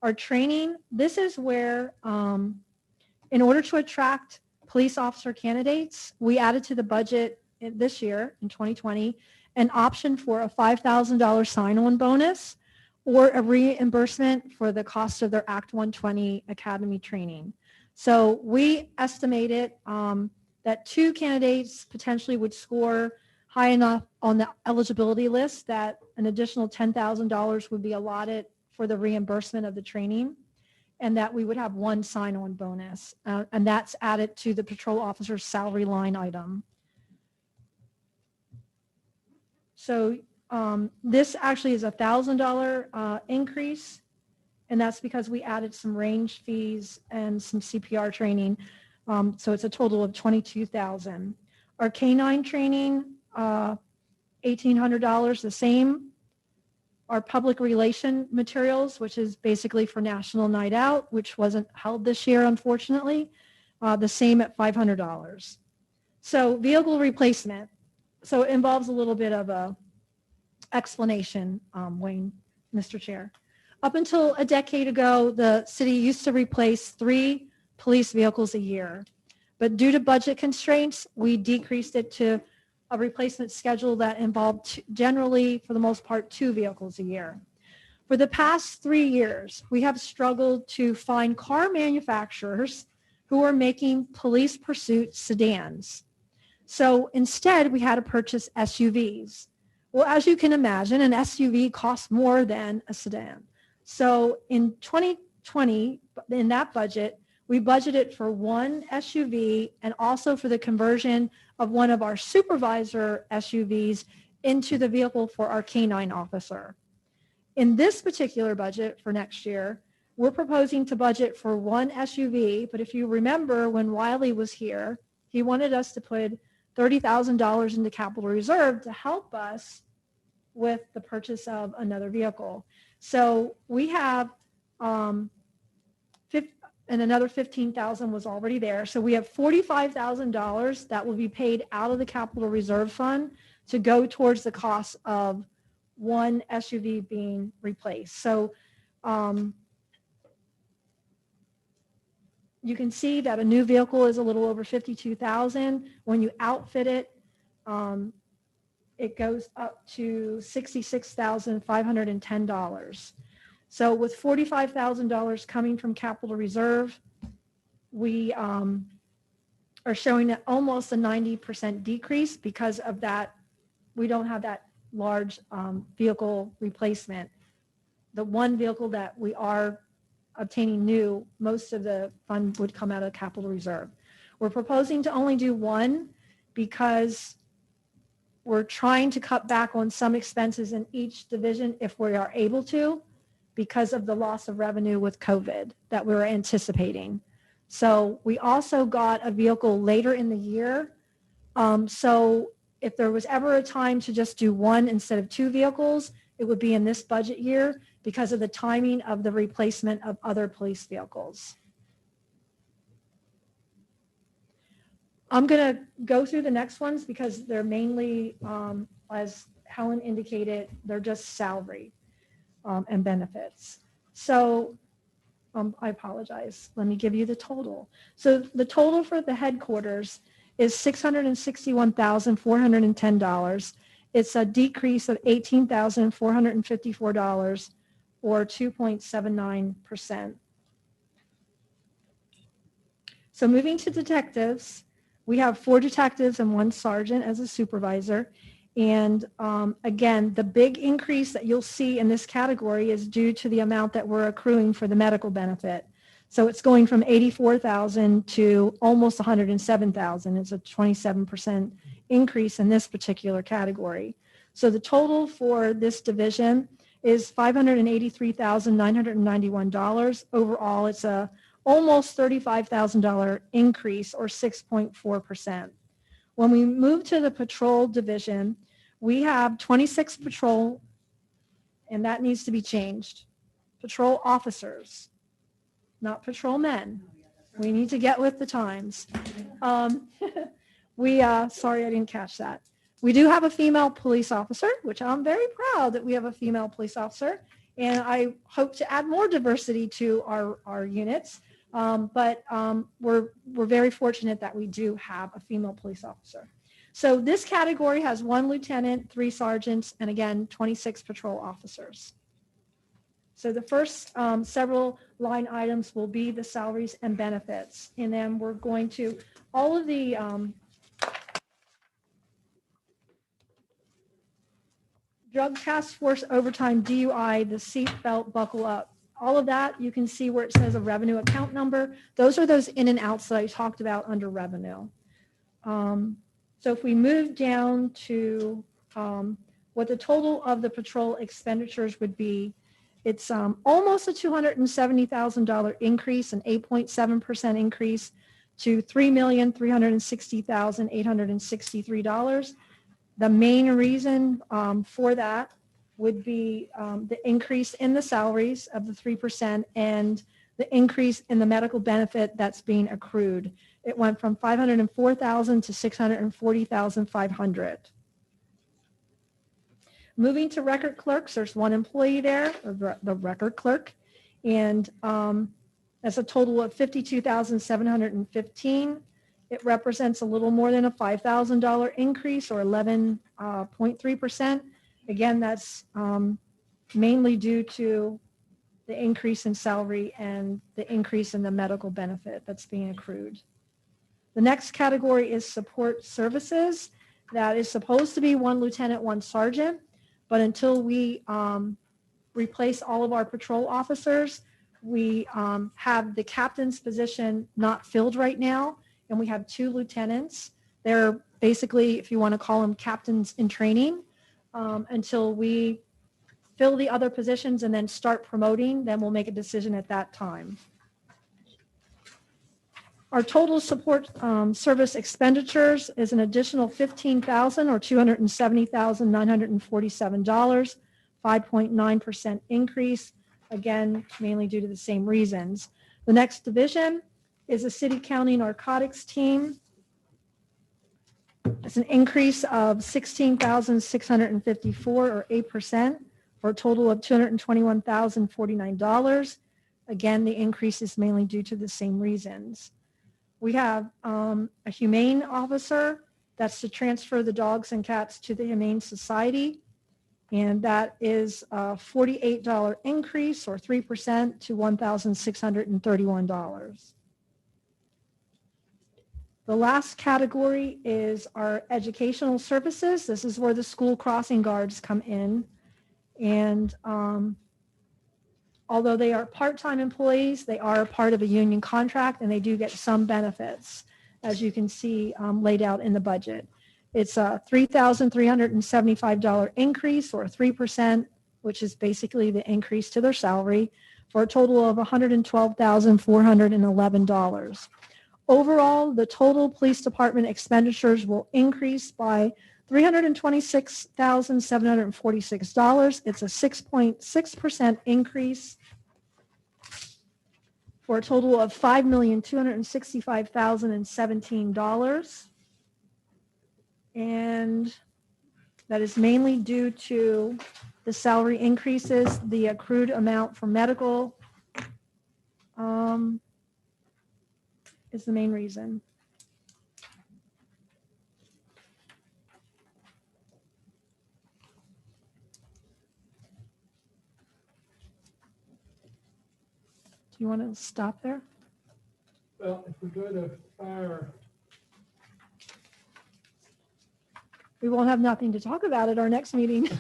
Our training, this is where, in order to attract police officer candidates, we added to the budget this year in 2020 an option for a $5,000 sign-on bonus or a reimbursement for the cost of their Act 120 Academy training. So we estimated that 2 candidates potentially would score high enough on the eligibility list that an additional $10,000 would be allotted for the reimbursement of the training, and that we would have 1 sign-on bonus. And that's added to the patrol officer's salary line item. So this actually is a $1,000 increase, and that's because we added some range fees and some CPR training. So it's a total of $22,000. Our K-9 training, $1,800, the same. Our public relation materials, which is basically for National Night Out, which wasn't held this year, unfortunately, the same at $500. So vehicle replacement. So it involves a little bit of a explanation, Wayne, Mr. Chair. Up until a decade ago, the city used to replace 3 police vehicles a year. But due to budget constraints, we decreased it to a replacement schedule that involved generally, for the most part, 2 vehicles a year. For the past 3 years, we have struggled to find car manufacturers who are making police pursuit sedans. So instead, we had to purchase SUVs. Well, as you can imagine, an SUV costs more than a sedan. So in 2020, in that budget, we budgeted for 1 SUV and also for the conversion of one of our supervisor SUVs into the vehicle for our K-9 officer. In this particular budget for next year, we're proposing to budget for 1 SUV, but if you remember when Wiley was here, he wanted us to put $30,000 into capital reserve to help us with the purchase of another vehicle. So we have, and another $15,000 was already there. So we have $45,000 that will be paid out of the capital reserve fund to go towards the cost of 1 SUV being replaced. So you can see that a new vehicle is a little over $52,000. When you outfit it, it goes up to $66,510. So with $45,000 coming from capital reserve, we are showing almost a 90% decrease because of that. We don't have that large vehicle replacement. The 1 vehicle that we are obtaining new, most of the fund would come out of capital reserve. We're proposing to only do 1 because we're trying to cut back on some expenses in each division if we are able to, because of the loss of revenue with COVID that we were anticipating. So we also got a vehicle later in the year. So if there was ever a time to just do 1 instead of 2 vehicles, it would be in this budget year because of the timing of the replacement of other police vehicles. I'm going to go through the next ones because they're mainly, as Helen indicated, they're just salary and benefits. So I apologize. Let me give you the total. So the total for the headquarters is $661,410. It's a decrease of $18,454 or 2.79%. So moving to detectives, we have 4 detectives and 1 sergeant as a supervisor. And again, the big increase that you'll see in this category is due to the amount that we're accruing for the medical benefit. So it's going from $84,000 to almost $107,000. It's a 27% increase in this particular category. So the total for this division is $583,991. Overall, it's a almost $35,000 increase, or 6.4%. When we move to the patrol division, we have 26 patrol, and that needs to be changed. Patrol officers, not patrolmen. We need to get with the times. Sorry, I didn't catch that. We do have a female police officer, which I'm very proud that we have a female police officer. And I hope to add more diversity to our units. But we're very fortunate that we do have a female police officer. So this category has 1 lieutenant, 3 sergeants, and again, 26 patrol officers. So the first several line items will be the salaries and benefits. And then we're going to, all of the drug task force, overtime, DUI, the seatbelt, buckle up, all of that, you can see where it says a revenue account number. Those are those in and outs that I talked about under revenue. So if we move down to what the total of the patrol expenditures would be, it's almost a $270,000 increase, an 8.7% increase to $3,360,863. The main reason for that would be the increase in the salaries of the 3% and the increase in the medical benefit that's being accrued. It went from $504,000 to $640,500. Moving to record clerks, there's 1 employee there, the record clerk, and that's a total of $52,715. It represents a little more than a $5,000 increase, or 11.3%. Again, that's mainly due to the increase in salary and the increase in the medical benefit that's being accrued. The next category is support services. That is supposed to be 1 lieutenant, 1 sergeant. But until we replace all of our patrol officers, we have the captain's position not filled right now, and we have 2 lieutenants. They're basically, if you want to call them, captains in training. Until we fill the other positions and then start promoting, then we'll make a decision at that time. Our total support service expenditures is an additional $15,000, or $270,947, 5.9% increase, again, mainly due to the same reasons. The next division is a city county narcotics team. It's an increase of $16,654, or 8%, for a total of $221,049. Again, the increase is mainly due to the same reasons. We have a humane officer. That's to transfer the dogs and cats to the Humane Society. And that is a $48 increase, or 3%, to $1,631. The last category is our educational services. This is where the school crossing guards come in. And although they are part-time employees, they are part of a union contract, and they do get some benefits, as you can see laid out in the budget. It's a $3,375 increase, or 3%, which is basically the increase to their salary, for a total of $112,411. Overall, the total police department expenditures will increase by $326,746. It's a 6.6% increase, for a total of $5,265,017. And that is mainly due to the salary increases. The accrued amount for medical is the main reason. Do you want to stop there? Well, if we go to fire, We won't have nothing to talk about at our next meeting. I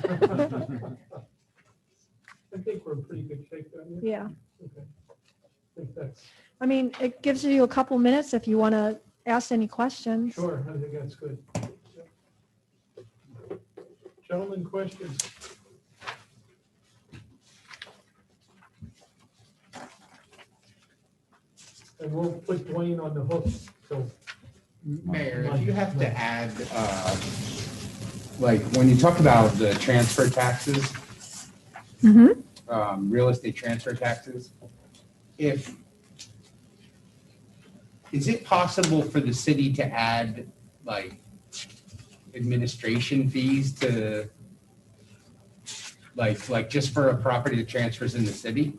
think we're in pretty good shape down here. Yeah. Okay. I think that's, I mean, it gives you a couple minutes if you want to ask any questions. sure, I think that's good. Gentlemen, questions? And we'll put Dwayne on the hook, so. Mayor, if you have to add, like, when you talk about the transfer taxes, real estate transfer taxes, is it possible for the city to add, like, administration fees to, like just for a property that transfers in the city?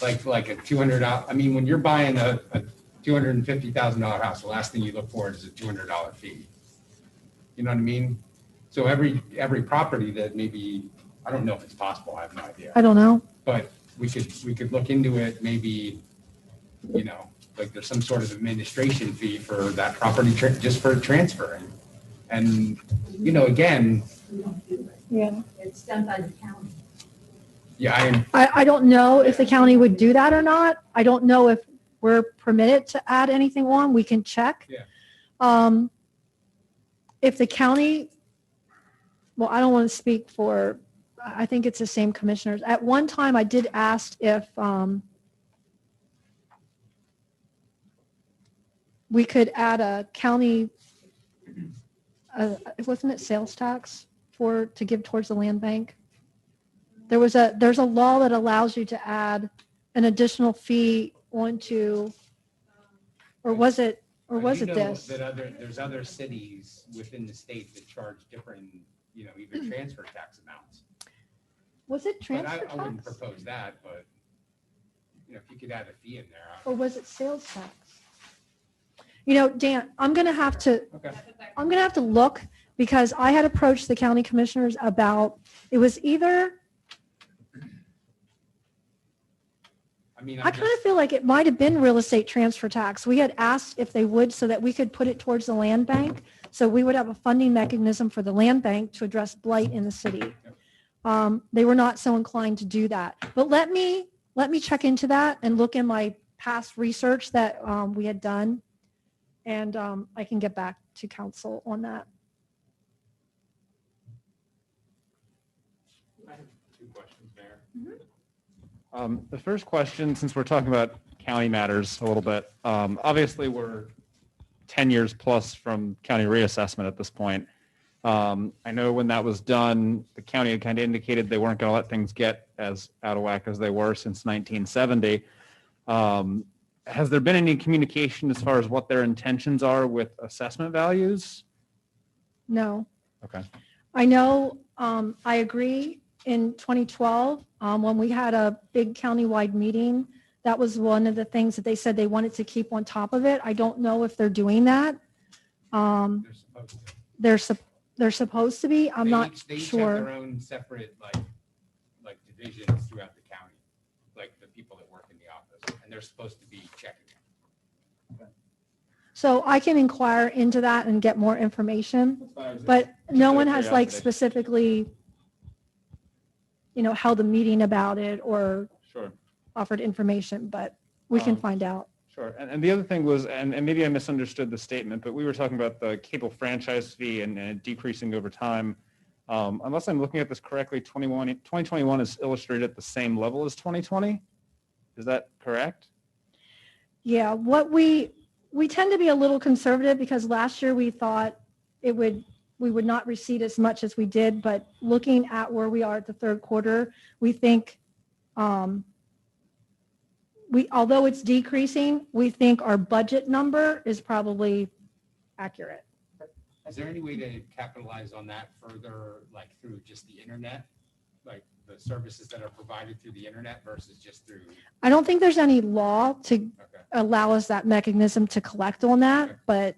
Like a $200, I mean, when you're buying a $250,000 house, the last thing you look for is a $200 fee. You know what I mean? So every property that maybe, I don't know if it's possible, I have no idea. I don't know. But we could look into it, maybe, you know, like there's some sort of administration fee for that property just for transferring. And, you know, again, We don't do it. Yeah. It's done by the county. yeah, I don't know if the county would do that or not. I don't know if we're permitted to add anything on. We can check. Yeah. If the county, well, I don't want to speak for, I think it's the same commissioners. At one time, I did ask if we could add a county, wasn't it sales tax to give towards the land bank? There's a law that allows you to add an additional fee onto, or was it this? There's other cities within the state that charge different, you know, even transfer tax amounts. Was it But transfer I wouldn't tax? propose that, but, you know, if you could add a fee in there. Or was it sales tax? You know, Dan, I'm going to have to look because I had approached the county commissioners about, it was either, I mean, I kind of feel like it might have been real estate transfer tax. We had asked if they would so that we could put it towards the land bank. So we would have a funding mechanism for the land bank to address blight in the city. They were not so inclined to do that. But let me check into that and look in my past research that we had done. And I can get back to council on that. I have two questions, Mayor. The first question, since we're talking about county matters a little bit, obviously we're 10 years plus from county reassessment at this point. I know when that was done, the county had kind of indicated they weren't going to let things get as out of whack as they were since 1970. Has there been any communication as far as what their intentions are with assessment values? No. Okay. I know, I agree. In 2012, when we had a big countywide meeting, that was one of the things that they said they wanted to keep on top of it. I don't know if they're doing that. They're supposed to. They're supposed to be. I'm not They each have sure. their own separate, like divisions throughout the county, like the people that work in the office, and they're supposed to be checking it. So I can inquire into that and get more information, but no one has like specifically, you know, held a meeting about it or Sure. offered information, but we can find out. Sure. And the other thing was, and maybe I misunderstood the statement, but we were talking about the cable franchise fee and decreasing over time. Unless I'm looking at this correctly, 2021 is illustrated at the same level as 2020. Is that correct? Yeah, what we tend to be a little conservative because last year we thought we would not recede as much as we did, but looking at where we are at the third quarter, we think although it's decreasing, we think our budget number is probably accurate. Is there any way to capitalize on that further, like through just the internet, like the services that are provided through the internet versus just through? I don't think there's any law to Okay. allow us that mechanism to collect on that, Okay. but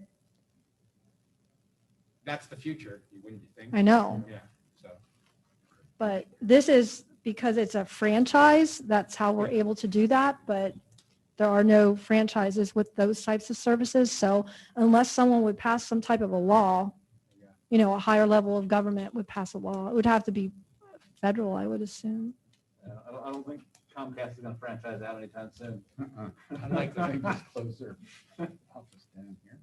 That's the future, wouldn't you think? I know. Yeah, so. But this is because it's a franchise, that's how we're able to do that, but there are no franchises with those types of services. So unless someone would pass some type of a law, you know, a higher level of government would pass a law. It would have to be federal, I would assume. I don't think Comcast is going to franchise out anytime soon. I'd like to think it's closer. Office down here.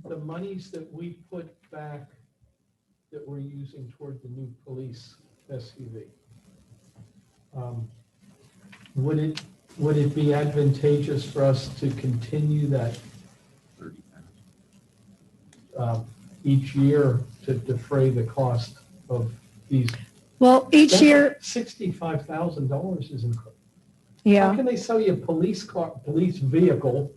the monies that we put back that we're using toward the new police SUV, would it be advantageous for us to continue that each year to defray the cost of these? Well, each year, $65,000 is incredible. How yeah, can they sell you a police car, police vehicle,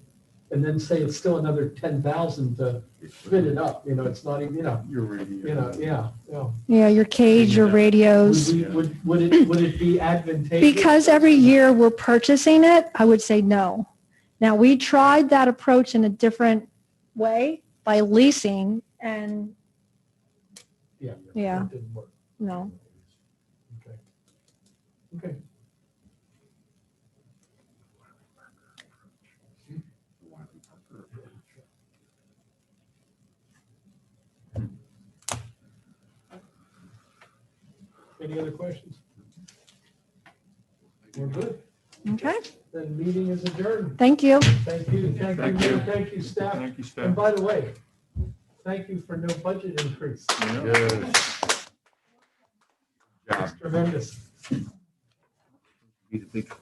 and then say it's still another 10,000 to fit it up? You know, it's not even, You're radio. yeah. yeah, your cage, your radios. Would it be advantageous? Because every year we're purchasing it, I would say no. Now, we tried that approach in a different way by leasing, and Yeah. Yeah. It didn't work. no. Okay. Okay. Any other questions? We're good. Okay, Then meeting is adjourned. thank you. Thank you, thank you, Thank you. Mayor, thank you, staff. Thank you, And Steph. by the way, thank you for no budget increase. Good. It's tremendous. Be the big